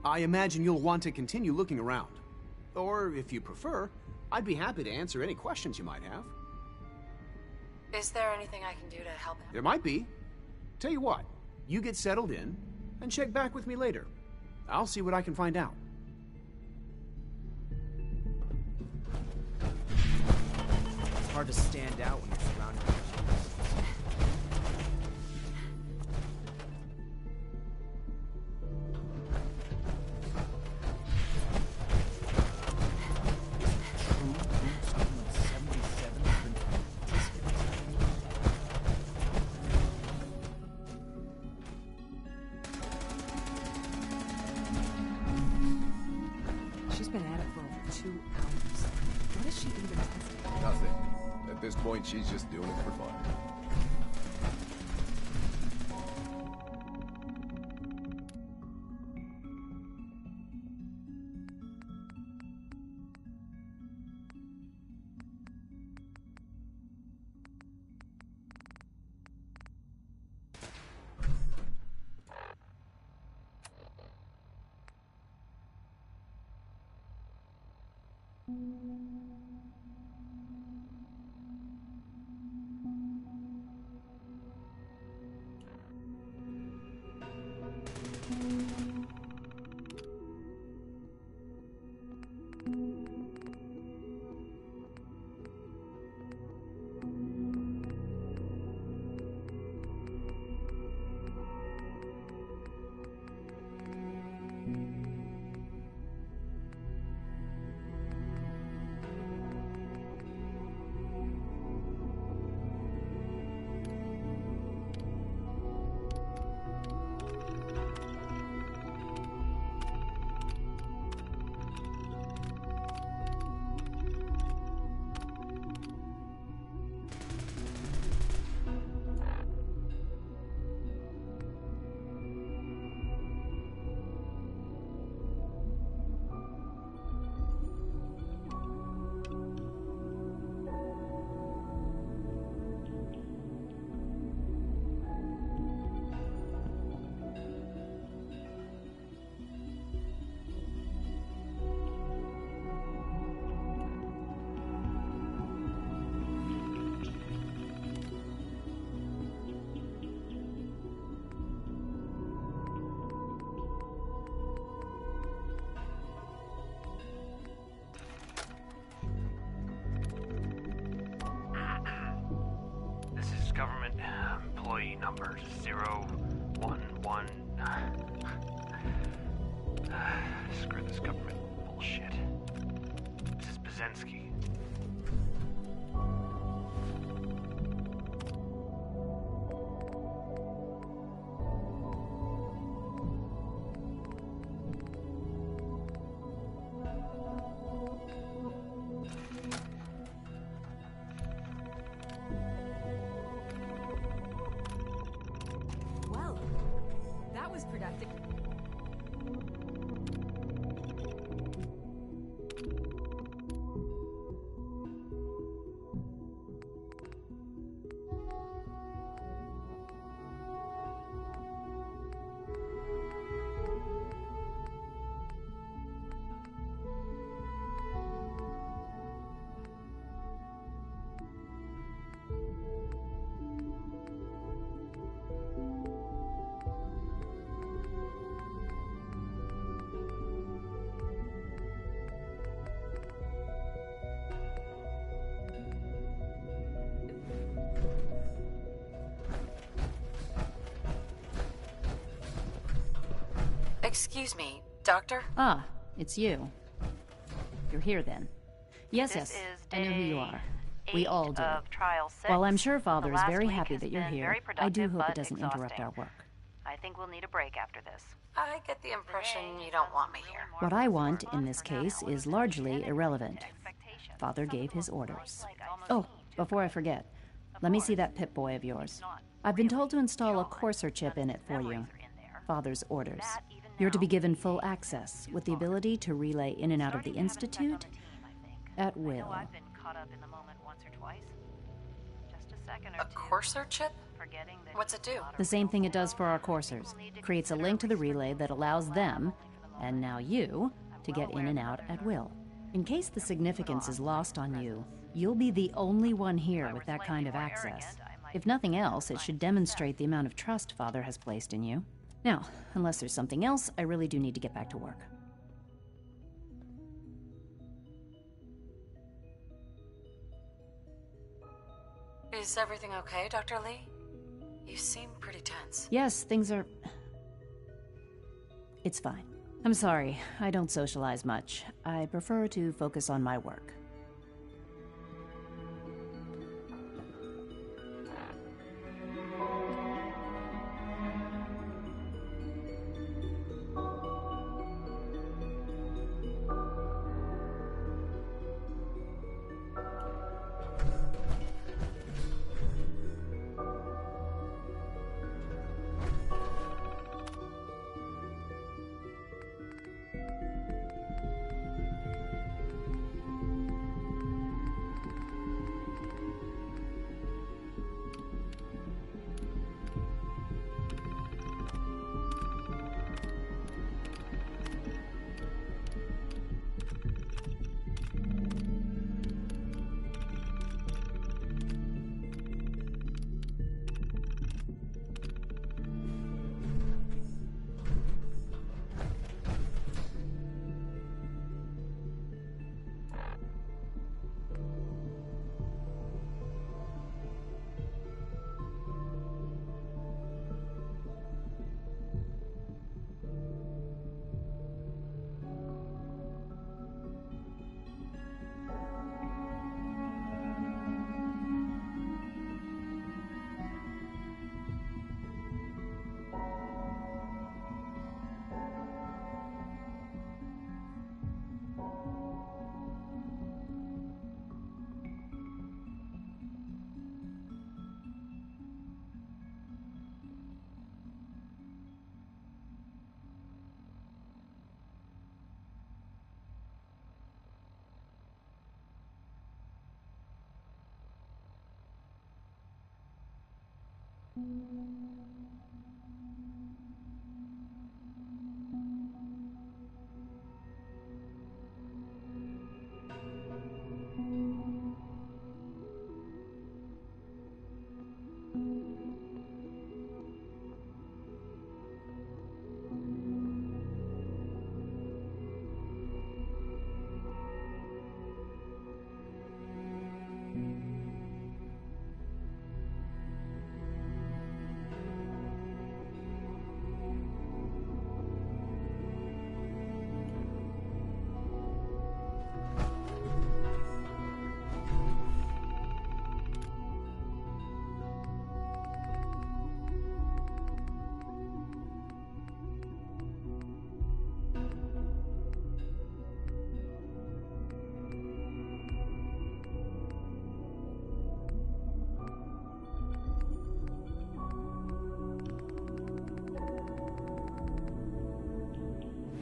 I imagine you'll want to continue looking around. Or, if you prefer, I'd be happy to answer any questions you might have. Is there anything I can do to help him? There might be. Tell you what, you get settled in, and check back with me later. I'll see what I can find out. It's hard to stand out when you're surrounded by She's been at it for over 2 hours. What is she even testing? Nothing. At this point, she's just doing it for fun. Government employee number 011. Screw this government bullshit. This is Bazensky. Excuse me, Doctor? Ah, it's you. You're here then. Yes, This yes, is I know who you are. We 8 all do. of Trial 6. While I'm sure Father The is last very week happy has that you're been here, very I do productive, hope it but doesn't interrupt exhausting. our work. I think we'll need a break after this. I get the impression you don't want me here. What I want in this case is largely irrelevant. Father gave his orders. Oh, before I forget, let me see that Pip-Boy of yours. I've been told to install a Courser chip in it for you. Father's orders. You're to be given full access, with the ability to relay in and out of the Institute at will. I've been caught up in the moment once or twice. Just a second or A Courser chip? What's it do? The same thing it does for our coursers. Creates a link to the relay that allows them, and now you, to get in and out at will. In case the significance is lost on you, you'll be the only one here with that kind of access. If nothing else, it should demonstrate the amount of trust Father has placed in you. Now, unless there's something else, I really do need to get back to work. Is everything okay, Dr. Lee? You seem pretty tense. Yes, things are... It's fine. I'm sorry, I don't socialize much. I prefer to focus on my work.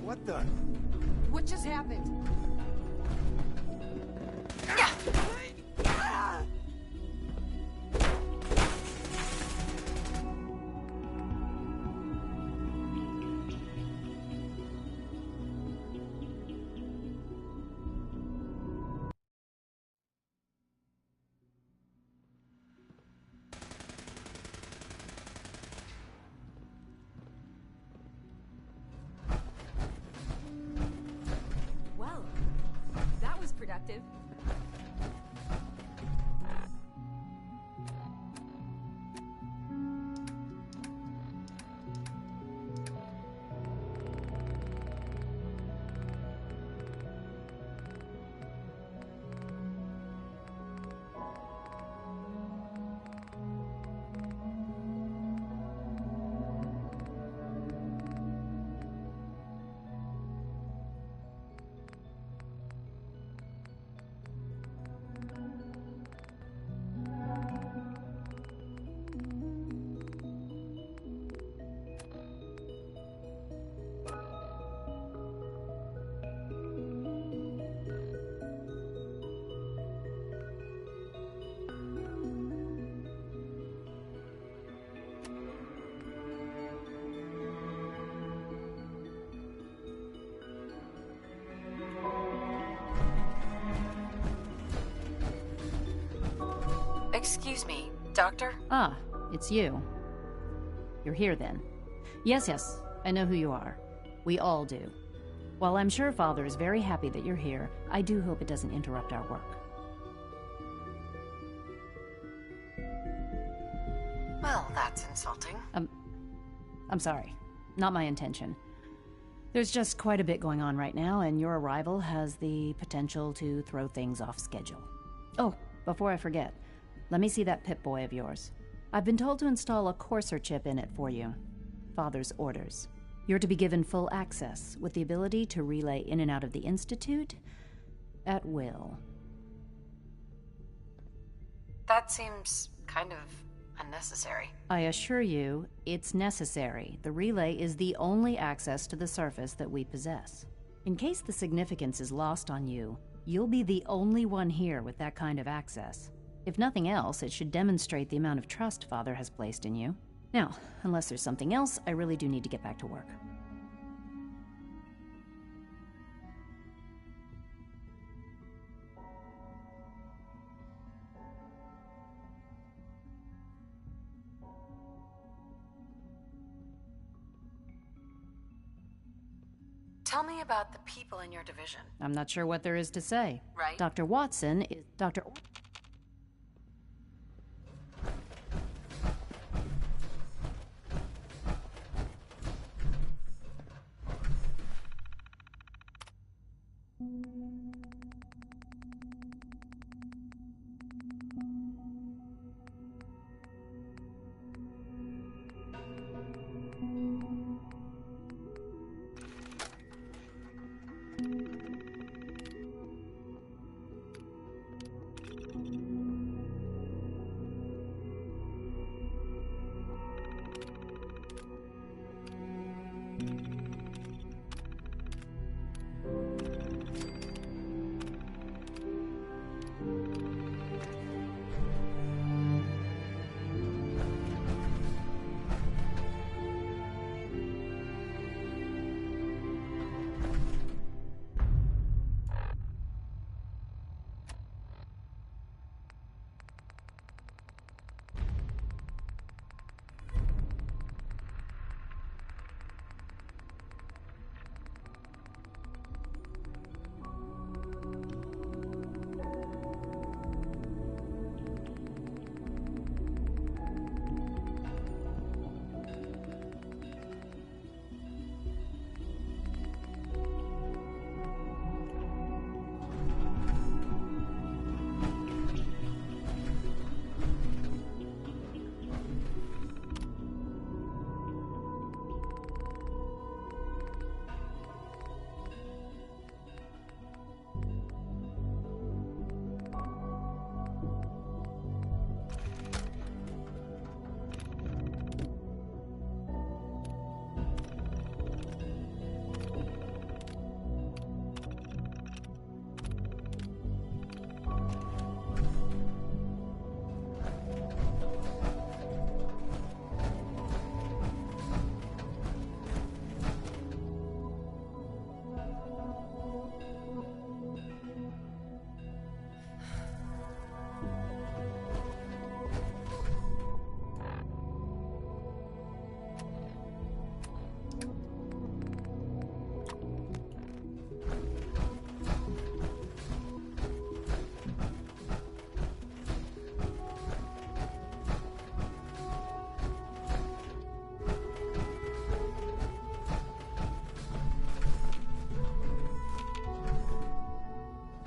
What the? What just happened? Well, that was productive. Excuse me, Doctor? Ah, it's you. You're here then. Yes, I know who you are. We all do. While I'm sure Father is very happy that you're here, I do hope it doesn't interrupt our work. Well, that's insulting. I'm sorry. Not my intention. There's just quite a bit going on right now, and your arrival has the potential to throw things off schedule. Oh, before I forget, let me see that Pip-Boy of yours. I've been told to install a Courser chip in it for you. Father's orders. You're to be given full access, with the ability to relay in and out of the Institute at will. That seems kind of unnecessary. I assure you, it's necessary. The relay is the only access to the surface that we possess. In case the significance is lost on you, you'll be the only one here with that kind of access. If nothing else, it should demonstrate the amount of trust Father has placed in you. Now, unless there's something else, I really do need to get back to work. Tell me about the people in your division. I'm not sure what there is to say. Right. Dr. Watson is Dr.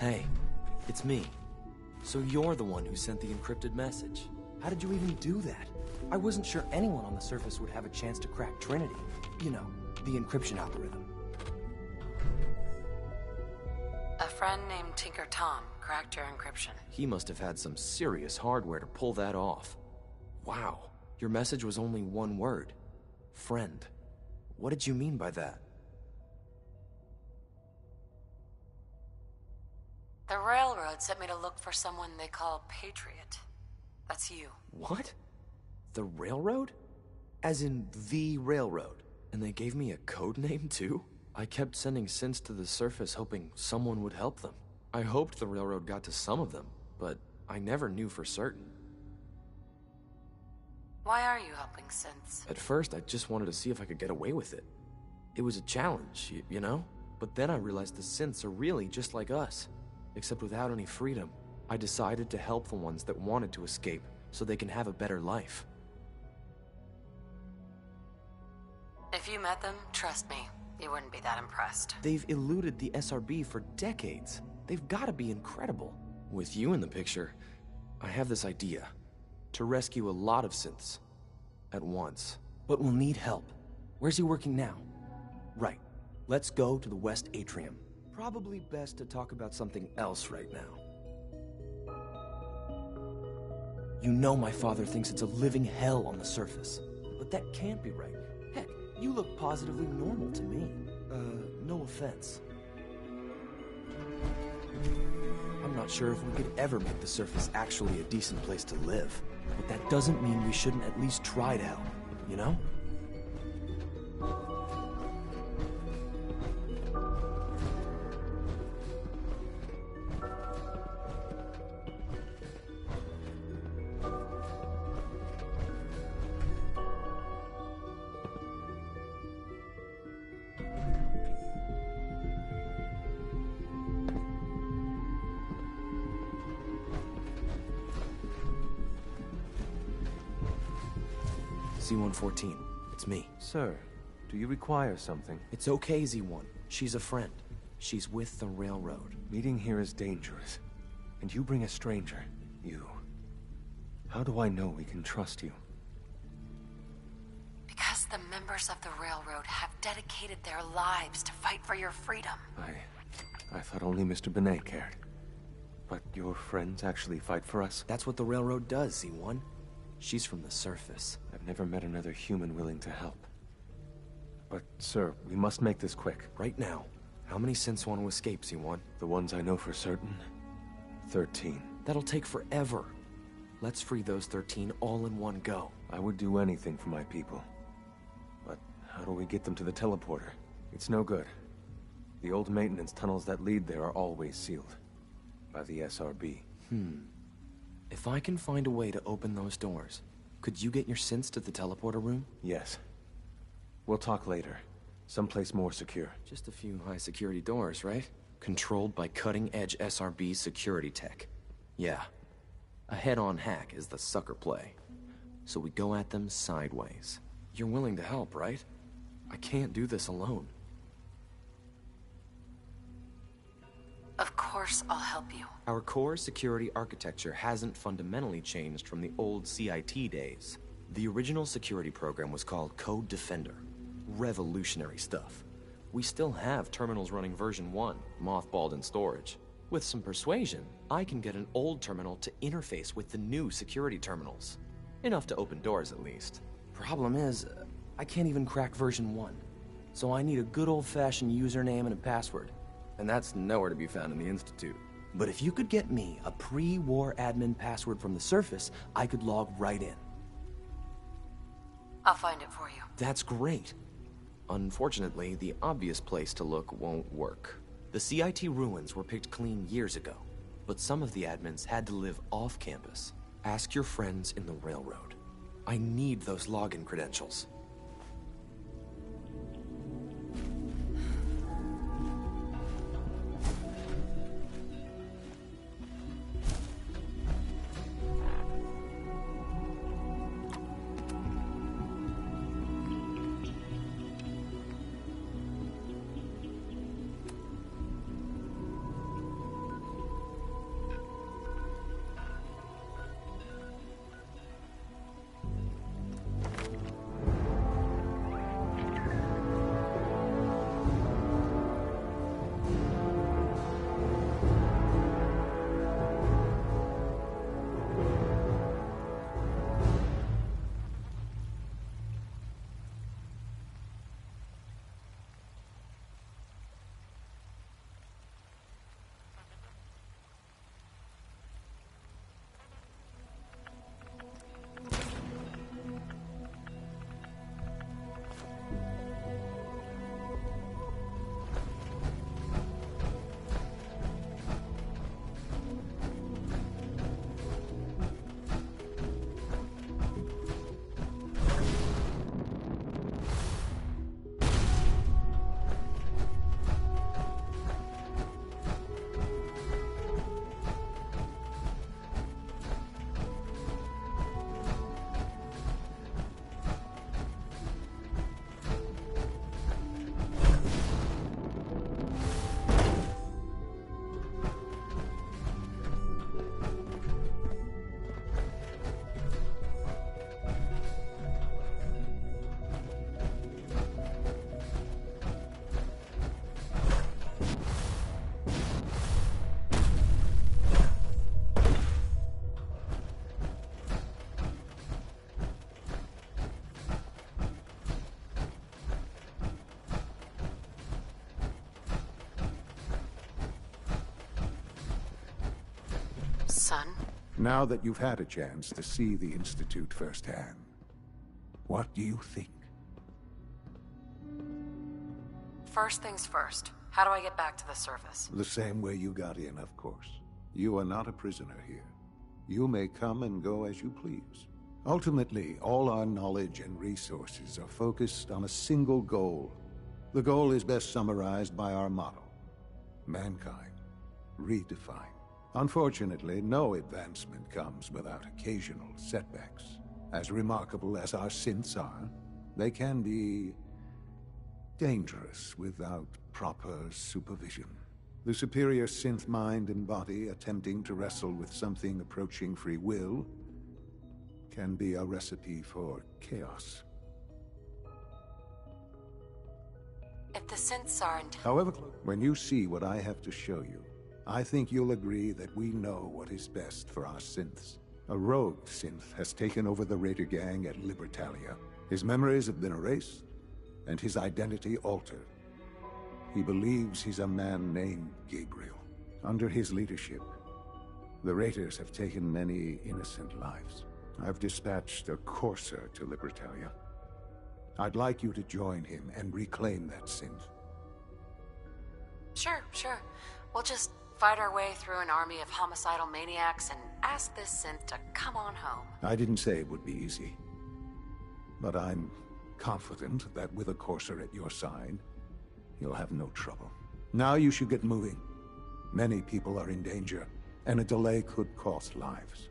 Hey, it's me. So you're the one who sent the encrypted message. How did you even do that? I wasn't sure anyone on the surface would have a chance to crack Trinity. You know, the encryption algorithm. A friend named Tinker Tom cracked your encryption. He must have had some serious hardware to pull that off. Wow, your message was only one word. Friend. What did you mean by that? The Railroad sent me to look for someone they call Patriot. That's you. What? The Railroad? As in the Railroad? And they gave me a code name too? I kept sending synths to the surface hoping someone would help them. I hoped the Railroad got to some of them, but I never knew for certain. Why are you helping Synths? At first, I just wanted to see if I could get away with it. It was a challenge, you know? But then I realized the Synths are really just like us, except without any freedom. I decided to help the ones that wanted to escape, so they can have a better life. If you met them, trust me, you wouldn't be that impressed. They've eluded the SRB for decades. They've got to be incredible. With you in the picture, I have this idea. To rescue a lot of Synths. At once. But we'll need help. Where's he working now? Right. Let's go to the West Atrium. Probably best to talk about something else right now. You know my father thinks it's a living hell on the surface. But that can't be right. Heck, you look positively normal to me. No offense. I'm not sure if we could ever make the surface actually a decent place to live. But that doesn't mean we shouldn't at least try to help, you know? Z-114, it's me. Sir, do you require something? It's okay, Z1. She's a friend. She's with the railroad. Meeting here is dangerous. And you bring a stranger. You. How do I know we can trust you? Because the members of the railroad have dedicated their lives to fight for your freedom. I thought only Mr. Benet cared. But your friends actually fight for us? That's what the railroad does, Z1. She's from the surface. I've never met another human willing to help. But, sir, we must make this quick. Right now. How many Synths want to escape, Z1? The ones I know for certain? 13. That'll take forever. Let's free those 13 all in one go. I would do anything for my people. But how do we get them to the teleporter? It's no good. The old maintenance tunnels that lead there are always sealed. By the SRB. If I can find a way to open those doors, could you get your Synths to the teleporter room? Yes. We'll talk later. Someplace more secure. Just a few high-security doors, right? Controlled by cutting-edge SRB security tech. Yeah. A head-on hack is the sucker play. So we go at them sideways. You're willing to help, right? I can't do this alone. Of course I'll help you. Our core security architecture hasn't fundamentally changed from the old CIT days. The original security program was called Code Defender. Revolutionary stuff. We still have terminals running version 1, mothballed in storage. With some persuasion, I can get an old terminal to interface with the new security terminals. Enough to open doors, at least. Problem is, I can't even crack version 1. So I need a good old-fashioned username and a password. And that's nowhere to be found in the Institute. But if you could get me a pre-war admin password from the surface, I could log right in. I'll find it for you. That's great. Unfortunately, the obvious place to look won't work. The CIT ruins were picked clean years ago, but some of the admins had to live off campus. Ask your friends in the railroad. I need those login credentials. son. Now that you've had a chance to see the Institute firsthand, what do you think? First things first. How do I get back to the surface? The same way you got in, of course. You are not a prisoner here. You may come and go as you please. Ultimately, all our knowledge and resources are focused on a single goal. The goal is best summarized by our motto: mankind, redefined. Unfortunately, no advancement comes without occasional setbacks. As remarkable as our synths are, they can be dangerous without proper supervision. The superior synth mind and body attempting to wrestle with something approaching free will can be a recipe for chaos. If the synths aren't... However, when you see what I have to show you, I think you'll agree that we know what is best for our synths. A rogue synth has taken over the Raider gang at Libertalia. His memories have been erased, and his identity altered. He believes he's a man named Gabriel. Under his leadership, the Raiders have taken many innocent lives. I've dispatched a courser to Libertalia. I'd like you to join him and reclaim that synth. Sure. We'll just fight our way through an army of homicidal maniacs and ask this synth to come on home. I didn't say it would be easy. But I'm confident that with a courser at your side, you'll have no trouble. Now you should get moving. Many people are in danger, and a delay could cost lives.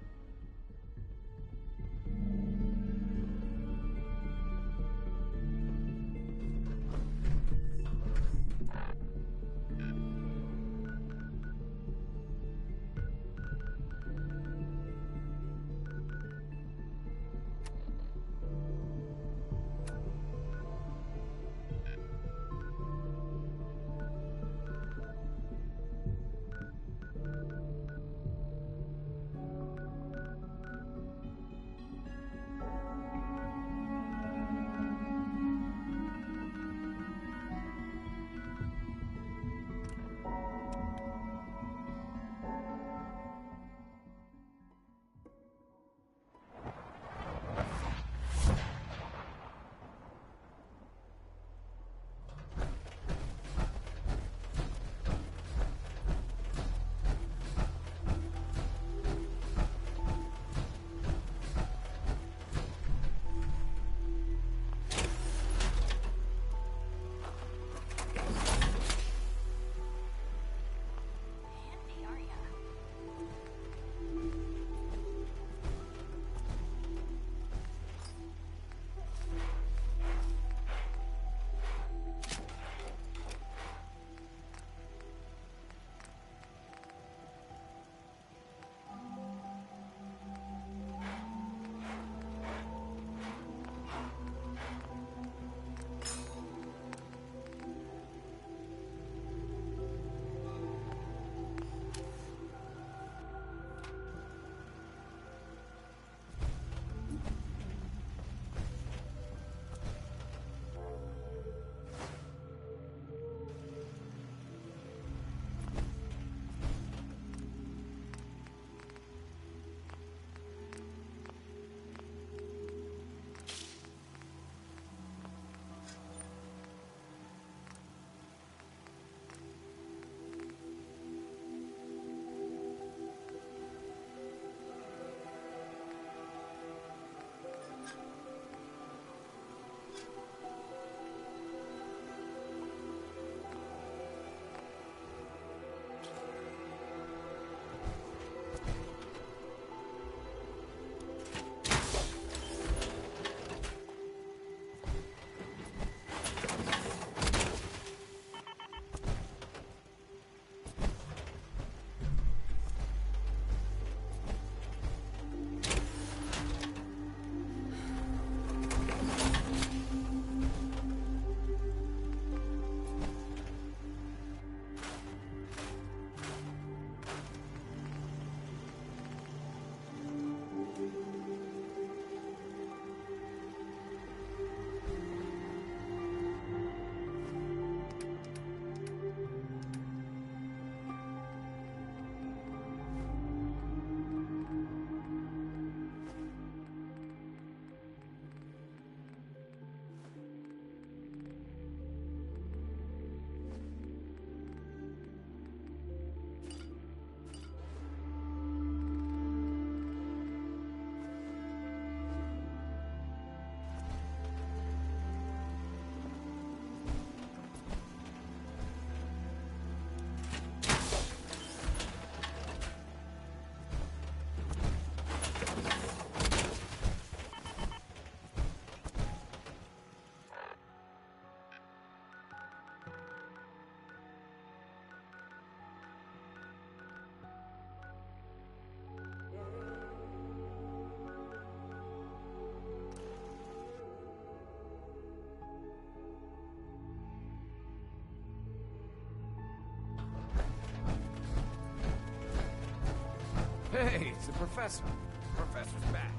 Hey, it's the professor. The professor's back.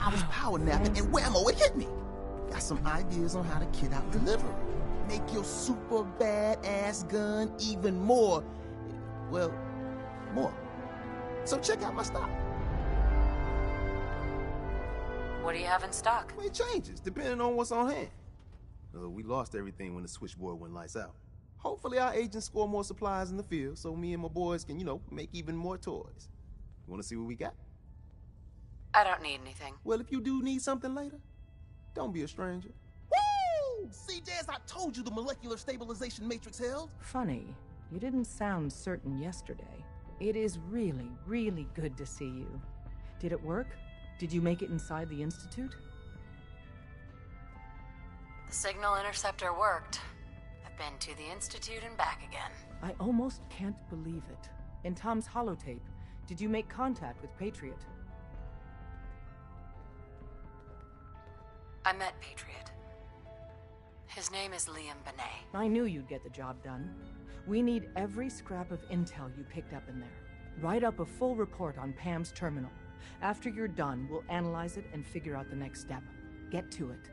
I was power napping and whammo, it hit me. Got some ideas on how to kit out delivery. Make your super badass gun even more, well, more. So check out my stock. What do you have in stock? It changes, depending on what's on hand. We lost everything when the switchboard went lights out. Hopefully our agents score more supplies in the field so me and my boys can, make even more toys. You wanna see what we got? I don't need anything. Well, if you do need something later, don't be a stranger. Woo! CJ, as I told you, the molecular stabilization matrix held. Funny, you didn't sound certain yesterday. It is really, really good to see you. Did it work? Did you make it inside the Institute? The signal interceptor worked. I've been to the Institute and back again. I almost can't believe it. In Tom's holotape, did you make contact with Patriot? I met Patriot. His name is Liam Benet. I knew you'd get the job done. We need every scrap of intel you picked up in there. Write up a full report on Pam's terminal. After you're done, we'll analyze it and figure out the next step. Get to it.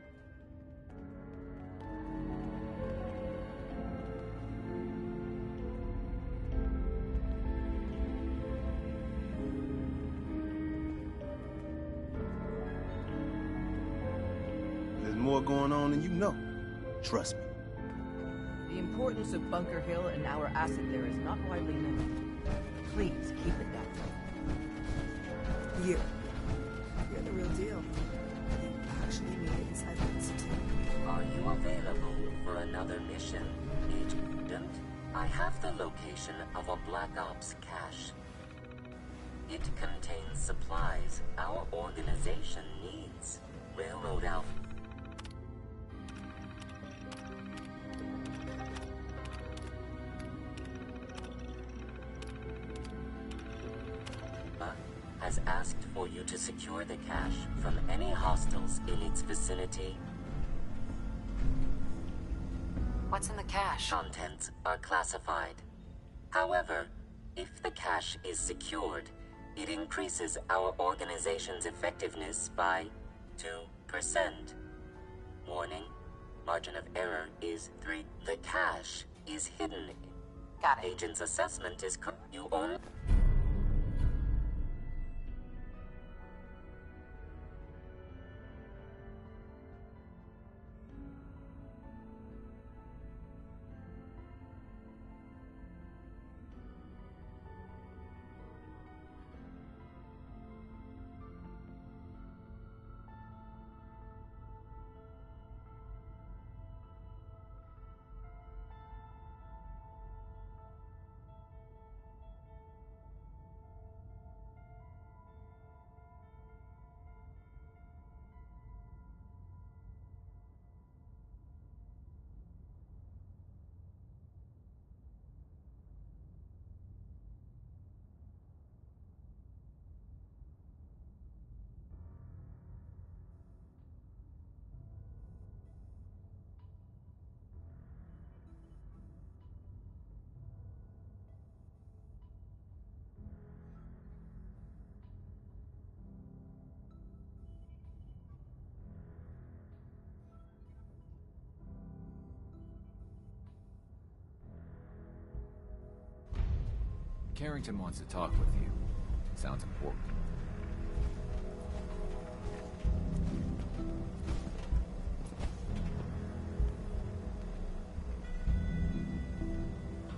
There's more going on than you know. Trust me. The importance of Bunker Hill and our asset there is not widely known. Please keep it that way. You're the real deal. You actually made it inside the Institute. Are you available for another mission, Agent? I have the location of a Black Ops cache. It contains supplies our organization needs. Railroad Alpha. Has asked for you to secure the cache from any hostiles in its vicinity. What's in the cache? Contents are classified. However, if the cache is secured, it increases our organization's effectiveness by 2%. Warning, margin of error is 3. The cache is hidden. Got it. Agent's assessment is correct. You only... Carrington wants to talk with you. Sounds important.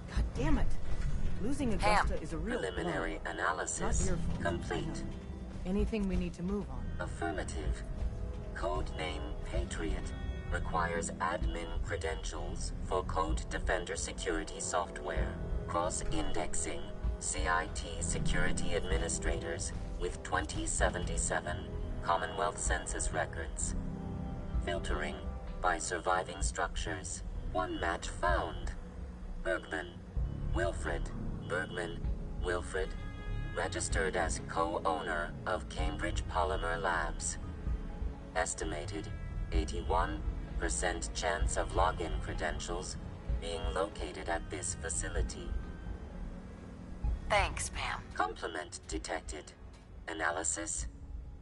God damn it. Losing Augusta is a real Preliminary blow. analysis Not your fault. complete. Anything we need to move on? Affirmative. Codename Patriot requires admin credentials for Code Defender security software. Cross-indexing CIT security administrators with 2077 Commonwealth Census records. Filtering by surviving structures. One match found. Bergman. Wilfred. Bergman. Wilfred. Registered as co-owner of Cambridge Polymer Labs. Estimated 81% chance of login credentials being located at this facility. Thanks, Pam. Complement detected. Analysis?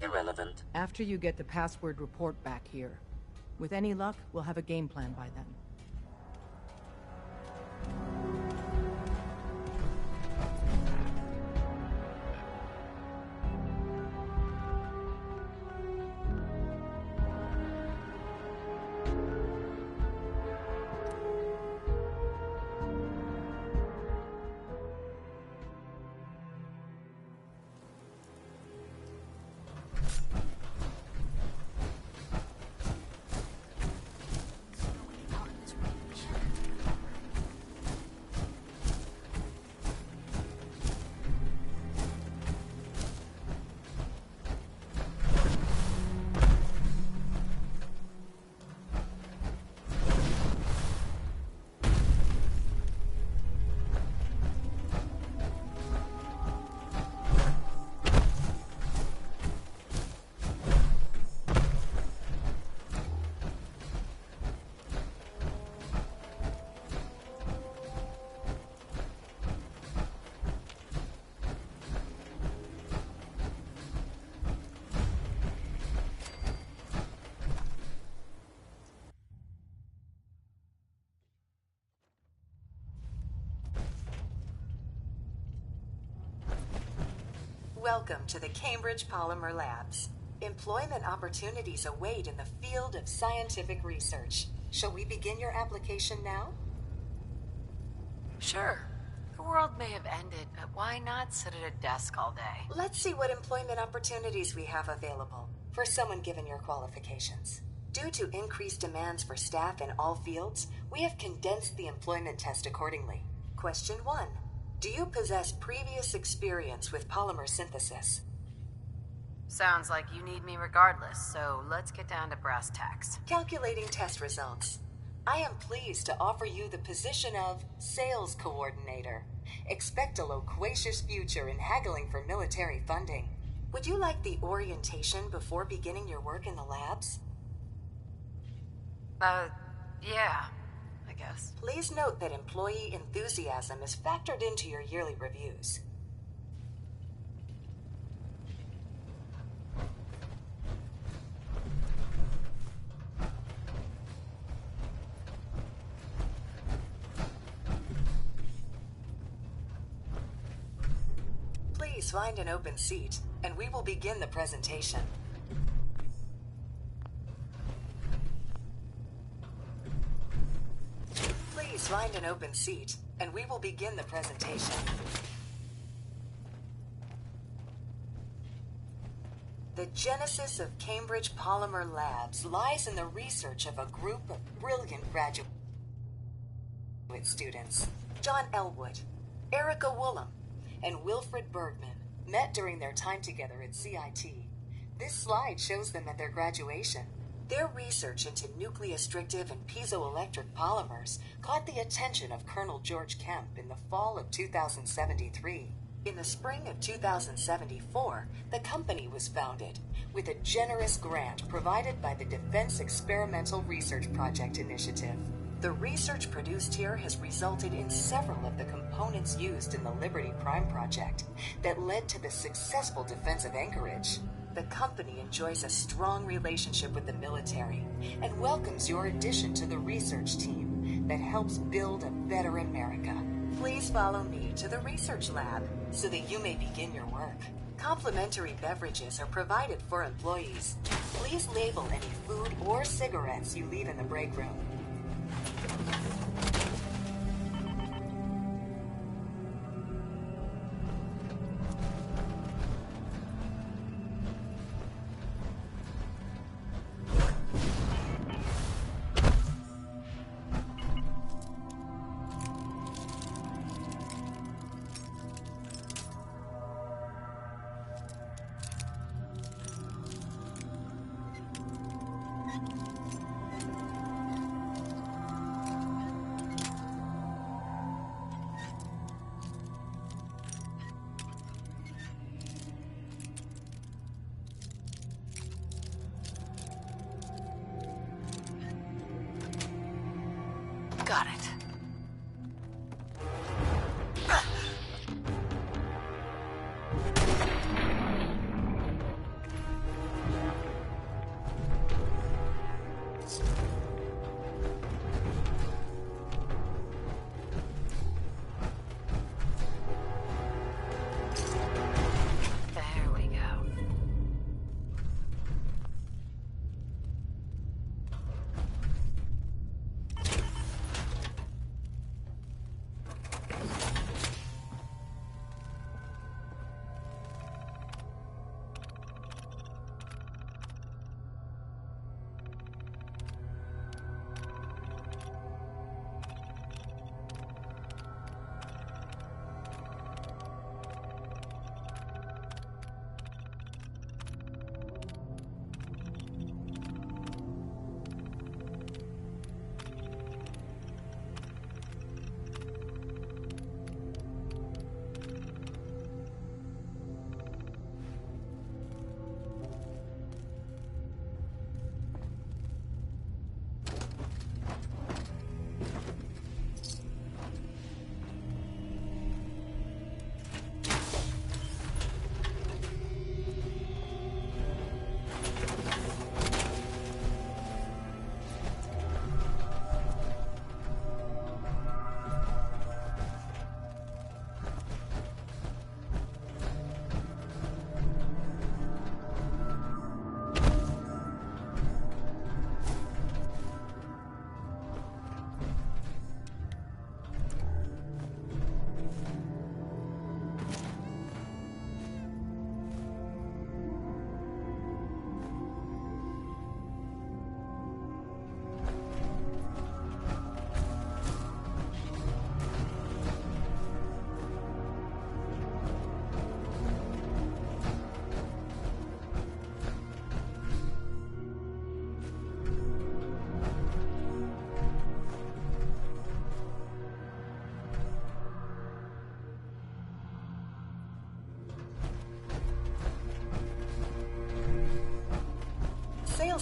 Irrelevant. After you get the password report back here. With any luck, we'll have a game plan by then. Welcome to the Cambridge Polymer Labs. Employment opportunities await in the field of scientific research. Shall we begin your application now? Sure. The world may have ended, but why not sit at a desk all day? Let's see what employment opportunities we have available for someone given your qualifications. Due to increased demands for staff in all fields, we have condensed the employment test accordingly. Question 1. Do you possess previous experience with polymer synthesis? Sounds like you need me regardless, so let's get down to brass tacks. Calculating test results. I am pleased to offer you the position of Sales Coordinator. Expect a loquacious future in haggling for military funding. Would you like the orientation before beginning your work in the labs? Yeah, I guess. Please note that employee enthusiasm is factored into your yearly reviews. Please find an open seat, and we will begin the presentation. Please find an open seat, and we will begin the presentation. The genesis of Cambridge Polymer Labs lies in the research of a group of brilliant graduate students. John Elwood, Erica Woolham, and Wilfred Bergman met during their time together at CIT. This slide shows them at their graduation. Their research into nucleostrictive and piezoelectric polymers caught the attention of Colonel George Kemp in the fall of 2073. In the spring of 2074, the company was founded, with a generous grant provided by the Defense Experimental Research Project Initiative. The research produced here has resulted in several of the components used in the Liberty Prime project that led to the successful defense of Anchorage. The company enjoys a strong relationship with the military and welcomes your addition to the research team that helps build a better America. Please follow me to the research lab so that you may begin your work. Complimentary beverages are provided for employees. Please label any food or cigarettes you leave in the break room. Got it.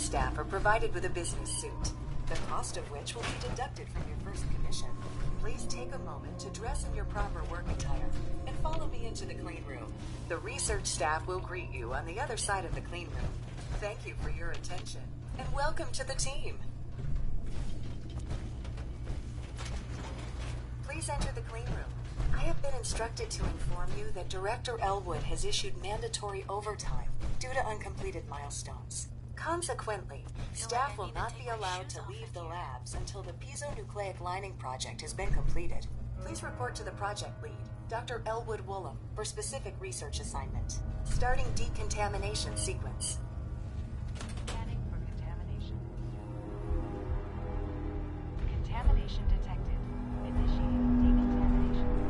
staff are provided with a business suit, the cost of which will be deducted from your first commission. Please take a moment to dress in your proper work attire and follow me into the clean room. The research staff will greet you on the other side of the clean room. Thank you for your attention, and welcome to the team. Please enter the clean room. I have been instructed to inform you that Director Elwood has issued mandatory overtime due to uncompleted milestones. Consequently, staff will not be allowed to leave the labs until the piezonucleic lining project has been completed. Please report to the project lead, Dr. Elwood Woolham, for specific research assignment. Starting decontamination sequence. Scanning for contamination. Contamination detected. Initiating decontamination.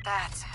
That's it.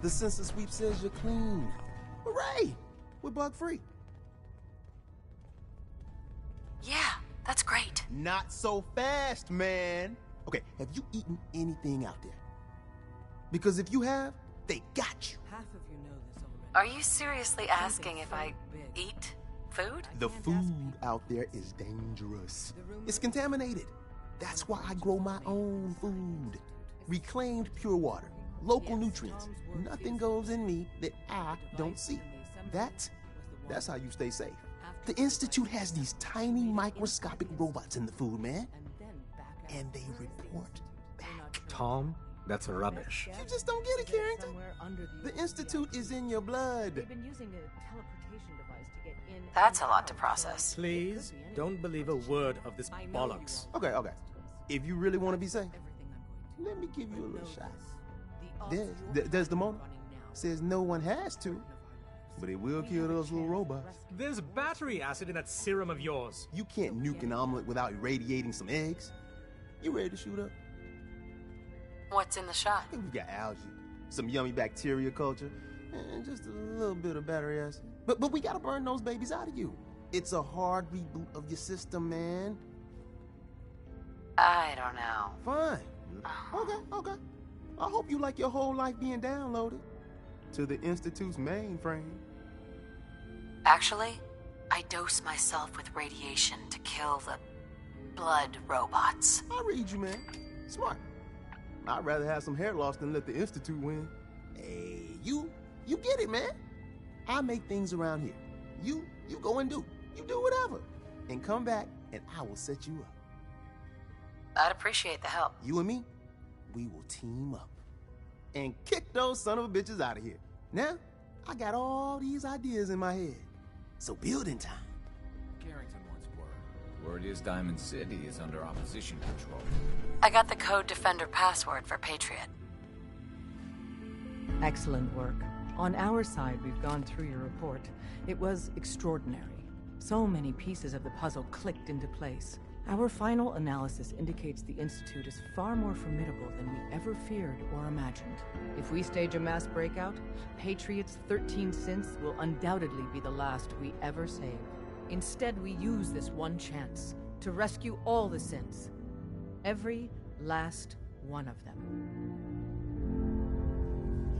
The sensor sweep says you're clean. Hooray! We're bug-free. Yeah, that's great. Not so fast, man. Okay, have you eaten anything out there? Because if you have, they got you. Half of you know this already. Are you seriously asking if I eat food? The food out there is dangerous. It's contaminated. That's why I grow my own food. Reclaimed pure water, local nutrients. Nothing goes in me that I don't see. That's how you stay safe. The Institute has these tiny microscopic robots in the food, man. And they report back. Tom, that's rubbish. You just don't get it, Carrington. The Institute is in your blood. They've been using a teleportation device to get in. That's a lot to process. Please, don't believe a word of this bollocks. Okay. If you really want to be safe, let me give you a little shot. Desdemona says no one has to, but it will kill those little robots. There's battery acid in that serum of yours. You can't nuke an omelet without irradiating some eggs. You ready to shoot up? What's in the shot? I think we got algae, some yummy bacteria culture, and just a little bit of battery acid. But we gotta burn those babies out of you. It's a hard reboot of your system, man. I don't know. Fine. Okay. I hope you like your whole life being downloaded to the Institute's mainframe. Actually, I dose myself with radiation to kill the blood robots. I read you, man. Smart. I'd rather have some hair loss than let the Institute win. Hey, you get it, man. I make things around here. You go and do. You do whatever. And come back and I will set you up. I'd appreciate the help. You and me, we will team up and kick those son of a bitches out of here. Now, I got all these ideas in my head. So building time. Carrington wants word. Word is Diamond City is under opposition control. I got the code defender password for Patriot. Excellent work. On our side, we've gone through your report. It was extraordinary. So many pieces of the puzzle clicked into place. Our final analysis indicates the Institute is far more formidable than we ever feared or imagined. If we stage a mass breakout, Patriot's 13 synths will undoubtedly be the last we ever save. Instead, we use this one chance to rescue all the synths. Every last one of them.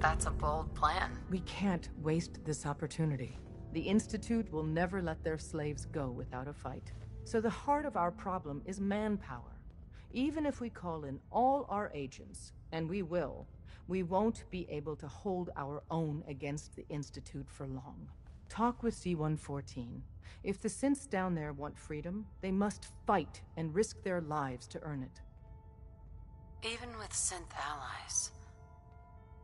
That's a bold plan. We can't waste this opportunity. The Institute will never let their slaves go without a fight. So the heart of our problem is manpower. Even if we call in all our agents, and we will, we won't be able to hold our own against the Institute for long. Talk with C-114. If the synths down there want freedom, they must fight and risk their lives to earn it. Even with synth allies,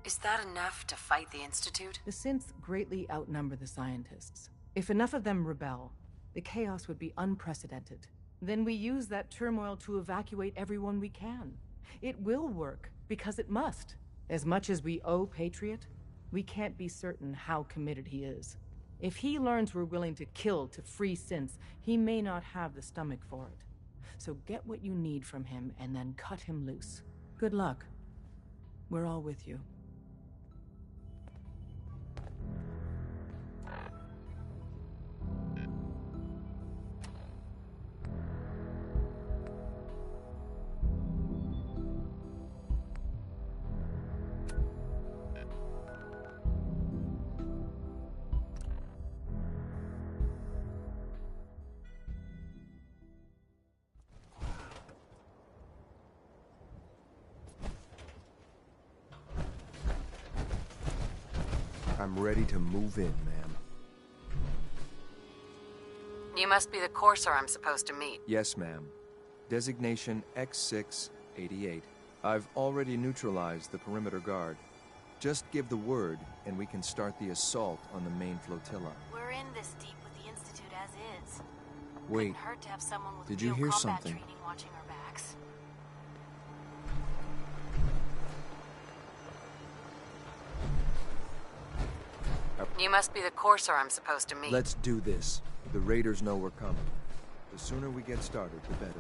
is that enough to fight the Institute? The synths greatly outnumber the scientists. If enough of them rebel, the chaos would be unprecedented. Then we use that turmoil to evacuate everyone we can. It will work, because it must. As much as we owe Patriot, we can't be certain how committed he is. If he learns we're willing to kill to free synths, he may not have the stomach for it. So get what you need from him and then cut him loose. Good luck. We're all with you. I'm ready to move in, ma'am. You must be the courser I'm supposed to meet. Yes, ma'am. Designation X688. I've already neutralized the perimeter guard. Just give the word, and we can start the assault on the main flotilla. We're in this deep with the Institute as is. Wait, Couldn't hurt to have someone with did real you hear combat something? training watching our backs. You must be the courser I'm supposed to meet. Let's do this. The raiders know we're coming. The sooner we get started, the better.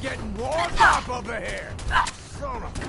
getting warmed up over here! Son of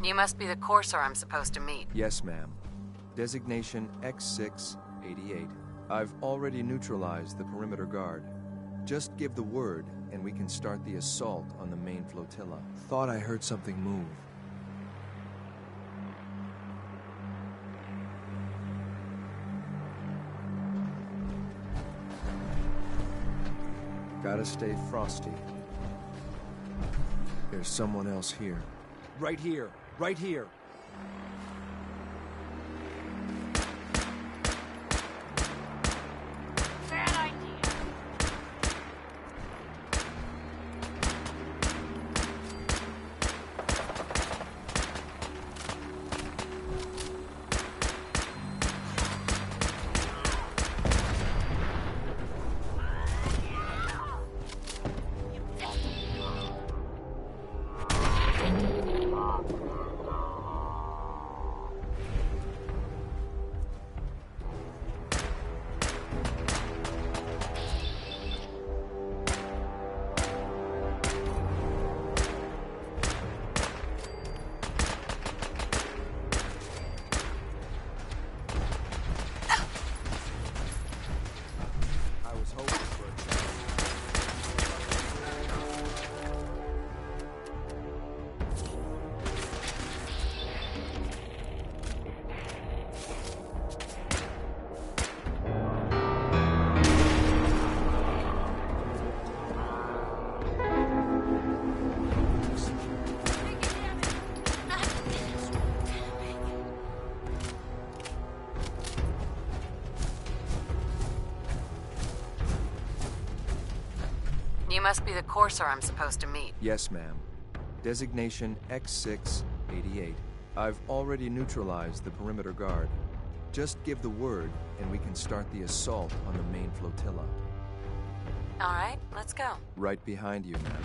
You must be the courser I'm supposed to meet. Yes, ma'am. Designation X688. I've already neutralized the perimeter guard. Just give the word, and we can start the assault on the main flotilla. Thought I heard something move. Gotta stay frosty. There's someone else here. Right here. Right here. Bad idea. You must be the courser I'm supposed to meet. Yes, ma'am. Designation X688. I've already neutralized the perimeter guard. Just give the word, and we can start the assault on the main flotilla. All right, let's go. Right behind you, ma'am.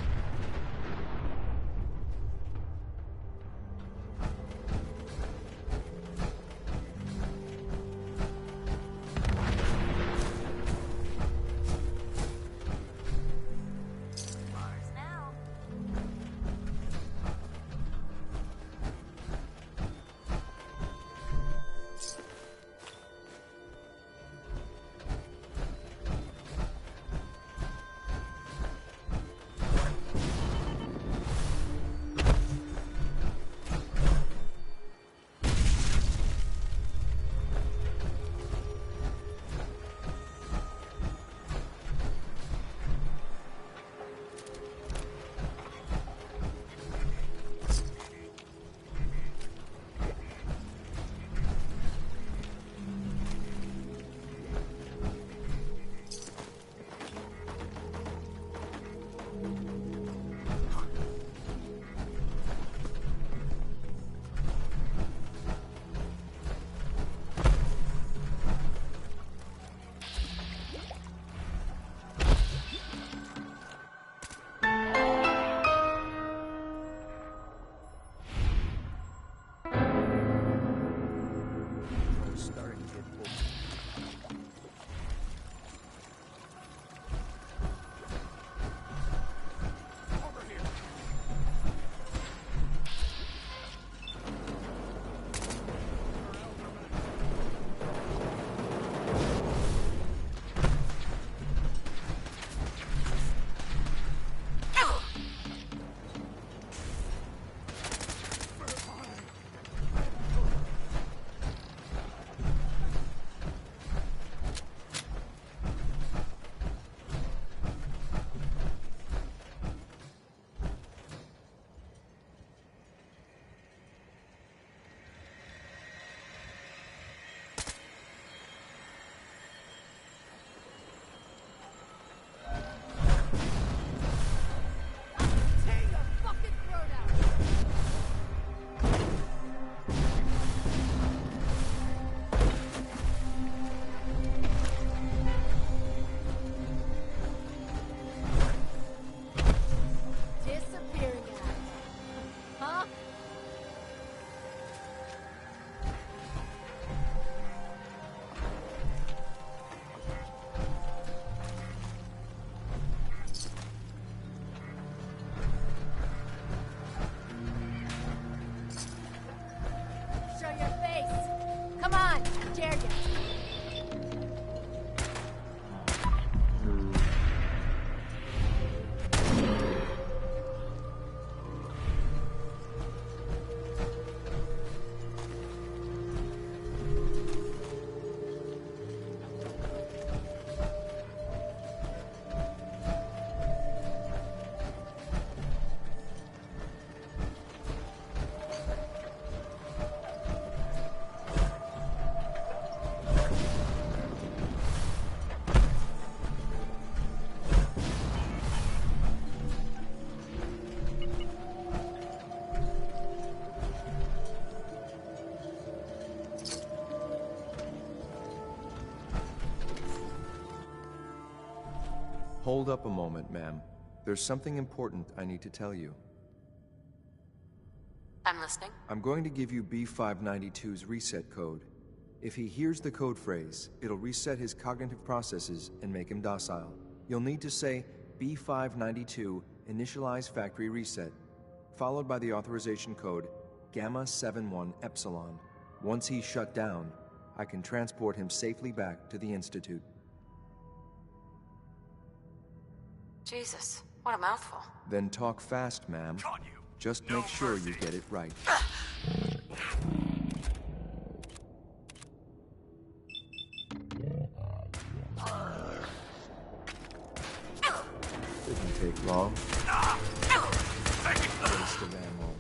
Hold up a moment, ma'am. There's something important I need to tell you. I'm listening. I'm going to give you B592's reset code. If he hears the code phrase, it'll reset his cognitive processes and make him docile. You'll need to say B592 initialize factory reset, followed by the authorization code Gamma 71 Epsilon. Once he's shut down, I can transport him safely back to the Institute. Jesus, what a mouthful. Then talk fast, ma'am. Just make sure you get it right. Didn't take long. Waste of ammo.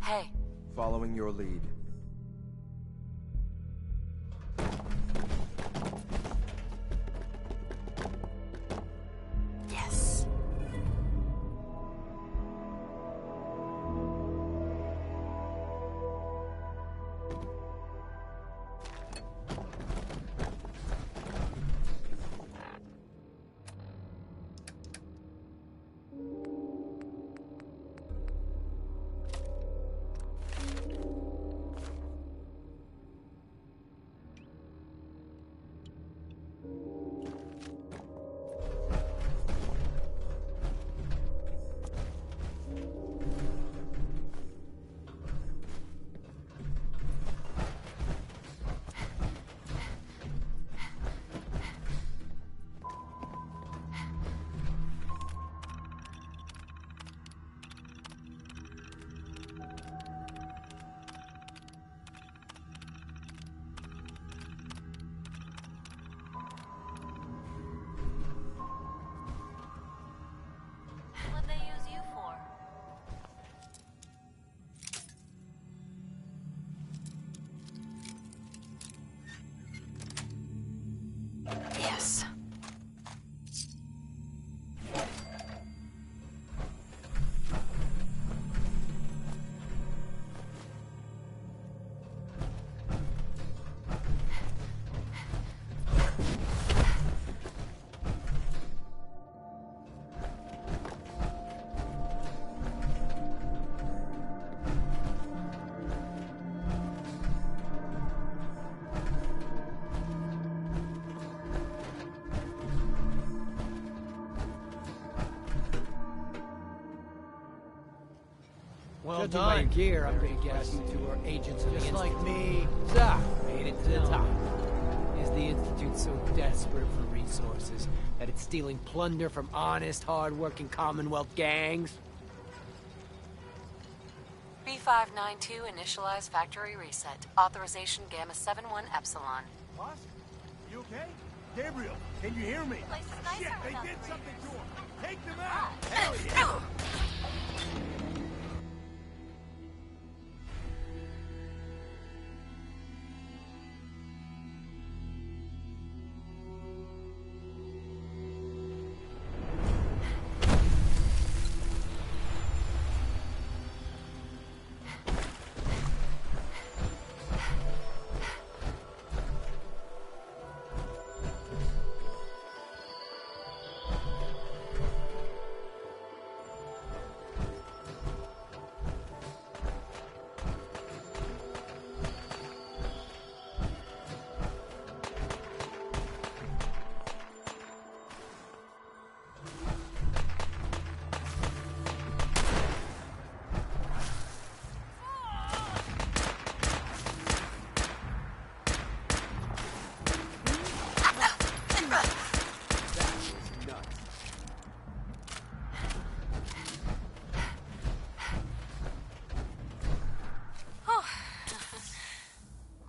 Hey. Following your lead. Yes. What'd they use you for? Yes. Well Judging by your done. gear, I'm gonna guess you two are agents of the Just Institute. like me. Zah, made it to the top. Is the Institute so desperate for resources that it's stealing plunder from honest, hard-working Commonwealth gangs? B592 initialize factory reset. Authorization Gamma 71 Epsilon. Boss? You okay? Gabriel, can you hear me? Place is nicer Shit, they without did the something to breezes. him. Take them out. Hell yeah.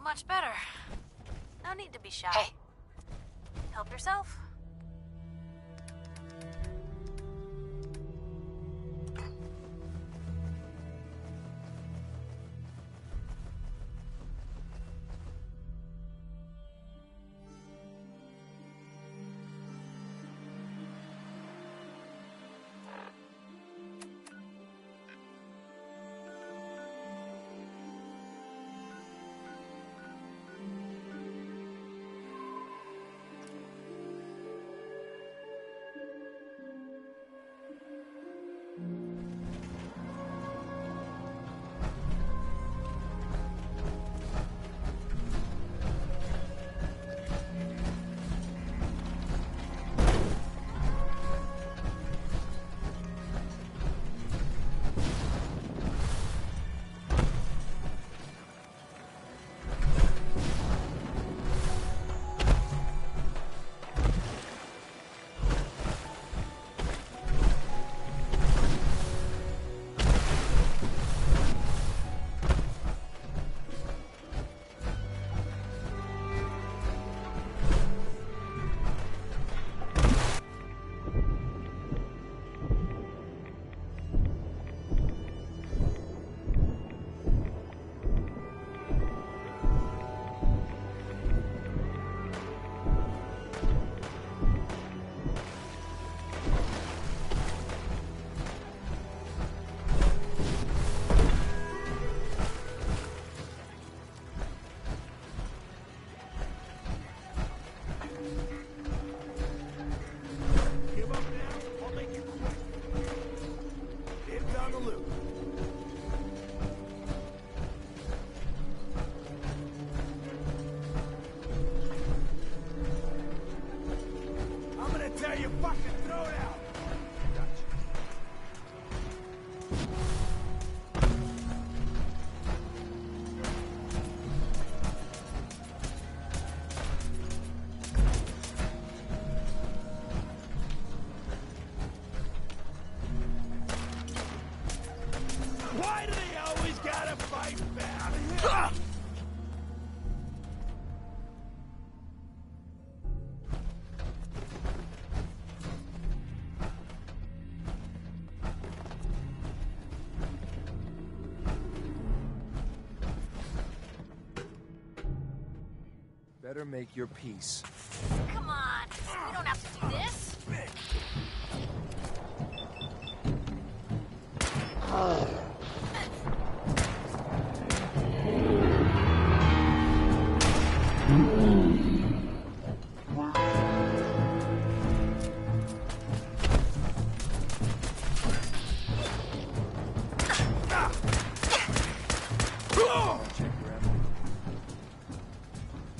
Much better. No need to be shy. Hey. Help yourself. Why do they always gotta fight back? Better make your peace. Come on, we don't have to do this.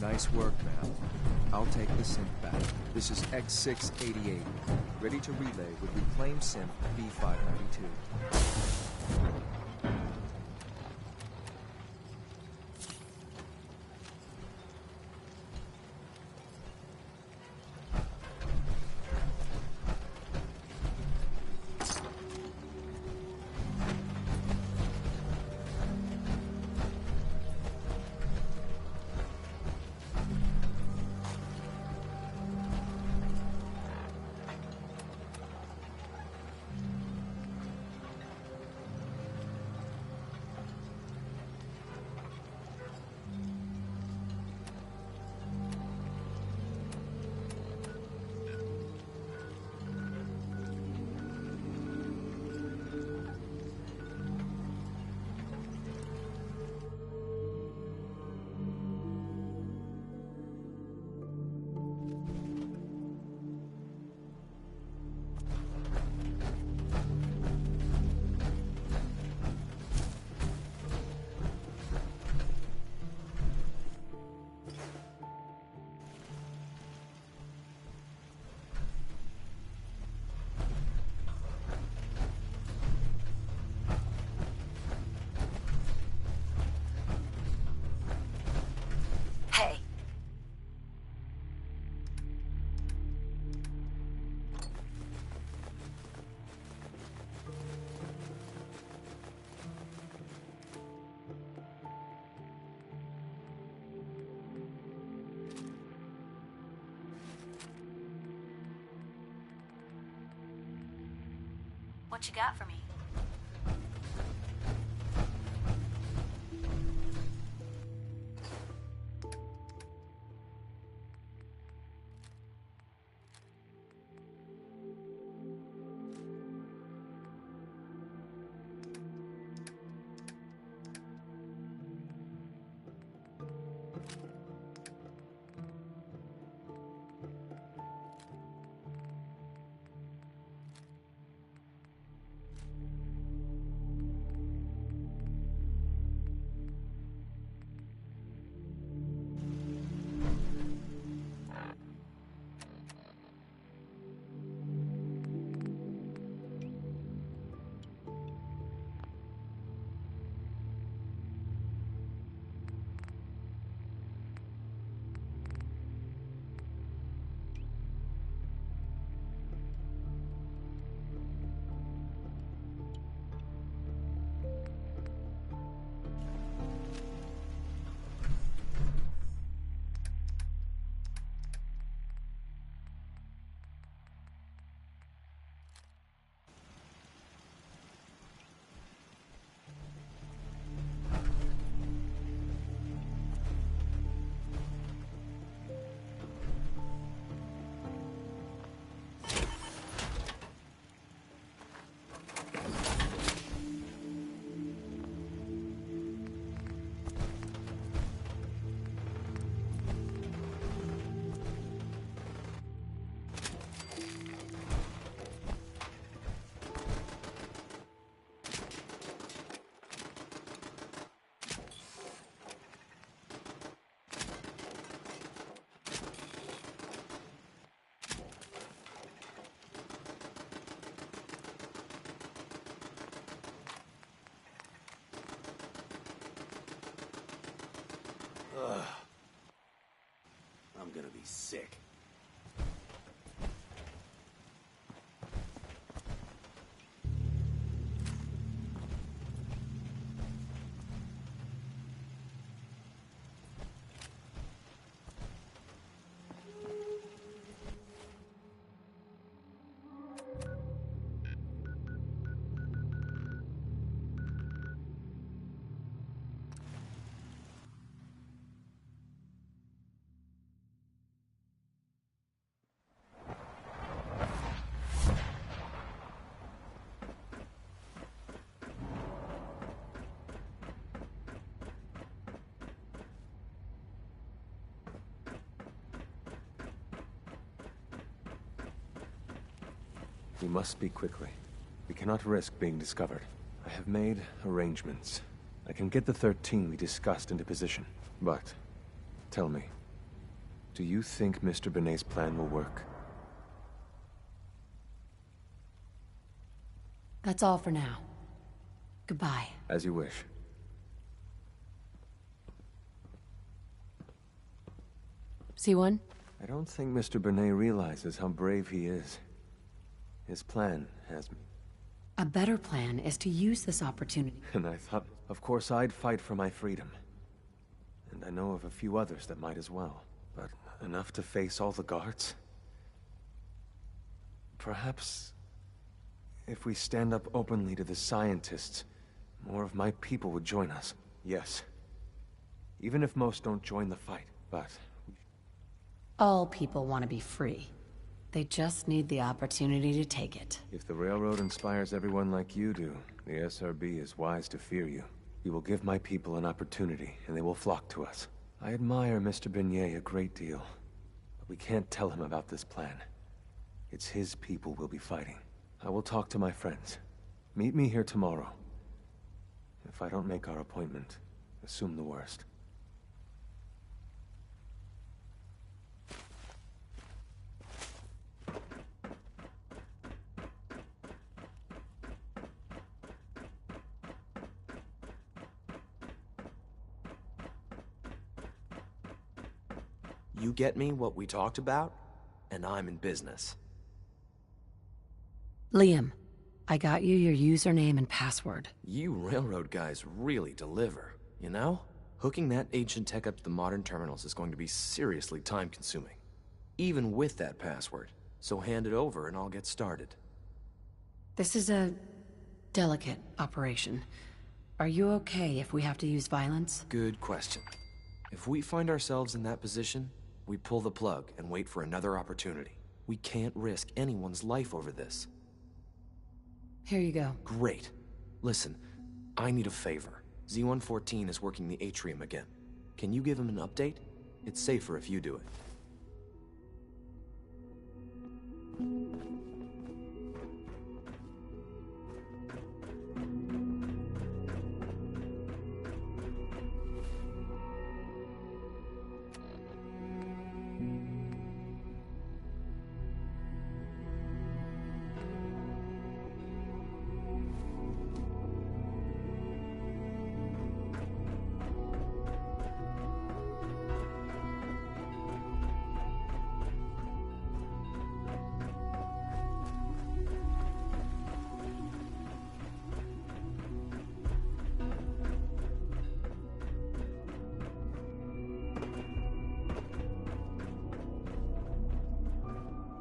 Nice work, man. I'll take the synth back. This is X688. Ready to relay with reclaimed synth B592. What you got for me? Ugh. I'm gonna be sick. We must speak quickly. We cannot risk being discovered. I have made arrangements. I can get the 13 we discussed into position. But, tell me, do you think Mr. Benet's plan will work? That's all for now. Goodbye. As you wish. C1? I don't think Mr. Benet realizes how brave he is. His plan has me. A better plan is to use this opportunity. And I thought, of course, I'd fight for my freedom. And I know of a few others that might as well. But enough to face all the guards? Perhaps, if we stand up openly to the scientists, more of my people would join us. Yes. Even if most don't join the fight, but... All people want to be free. They just need the opportunity to take it. If the Railroad inspires everyone like you do, the SRB is wise to fear you. You will give my people an opportunity, and they will flock to us. I admire Mr. Benet a great deal, but we can't tell him about this plan. It's his people we'll be fighting. I will talk to my friends. Meet me here tomorrow. If I don't make our appointment, assume the worst. You get me what we talked about, and I'm in business. Liam, I got you your username and password. You railroad guys really deliver, you know? Hooking that ancient tech up to the modern terminals is going to be seriously time-consuming. Even with that password. So hand it over and I'll get started. This is a delicate operation. Are you okay if we have to use violence? Good question. If we find ourselves in that position, we pull the plug and wait for another opportunity. We can't risk anyone's life over this. Here you go. Great. Listen, I need a favor. Z-114 is working the atrium again. Can you give him an update? It's safer if you do it.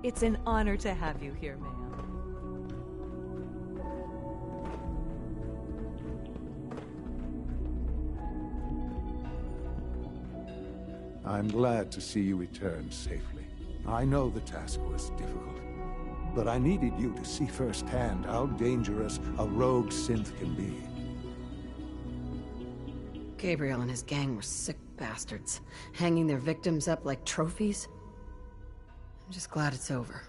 It's an honor to have you here, ma'am. I'm glad to see you return safely. I know the task was difficult, but I needed you to see firsthand how dangerous a rogue synth can be. Gabriel and his gang were sick bastards, hanging their victims up like trophies. I'm just glad it's over.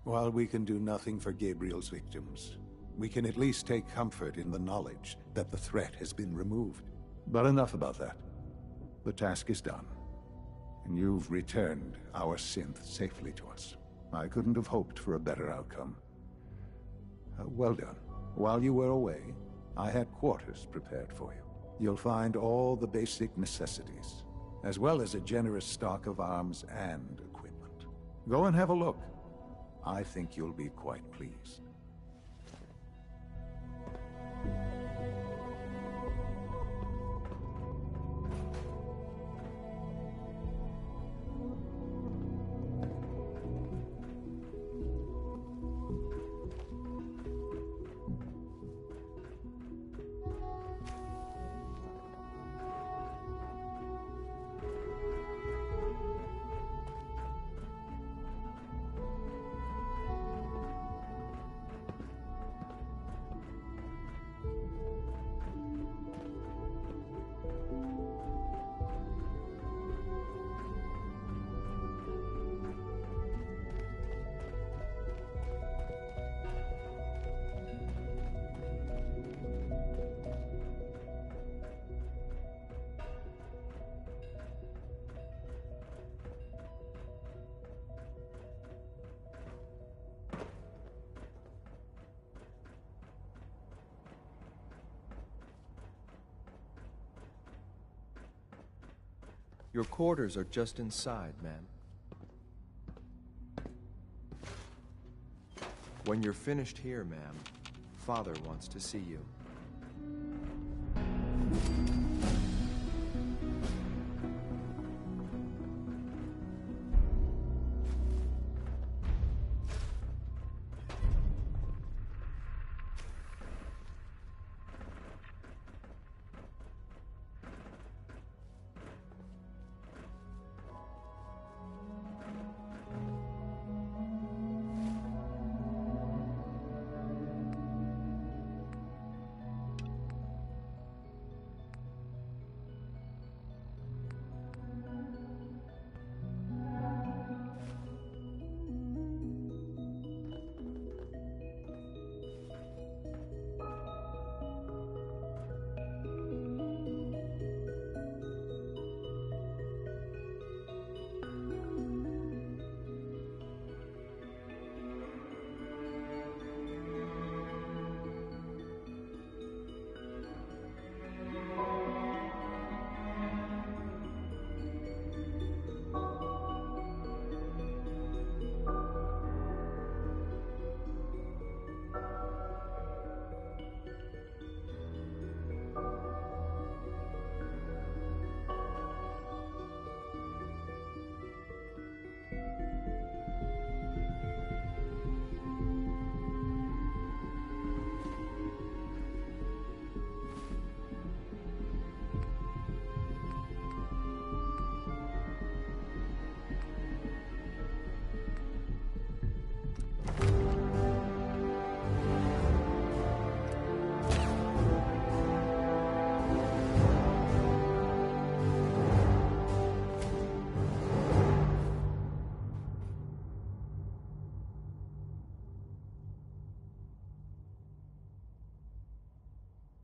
While we can do nothing for Gabriel's victims, we can at least take comfort in the knowledge that the threat has been removed. But enough about that. The task is done, and you've returned our synth safely to us. I couldn't have hoped for a better outcome. Well done. While you were away, I had quarters prepared for you. You'll find all the basic necessities, as well as a generous stock of arms and equipment. Go and have a look. I think you'll be quite pleased. Your quarters are just inside, ma'am. When you're finished here, ma'am, Father wants to see you.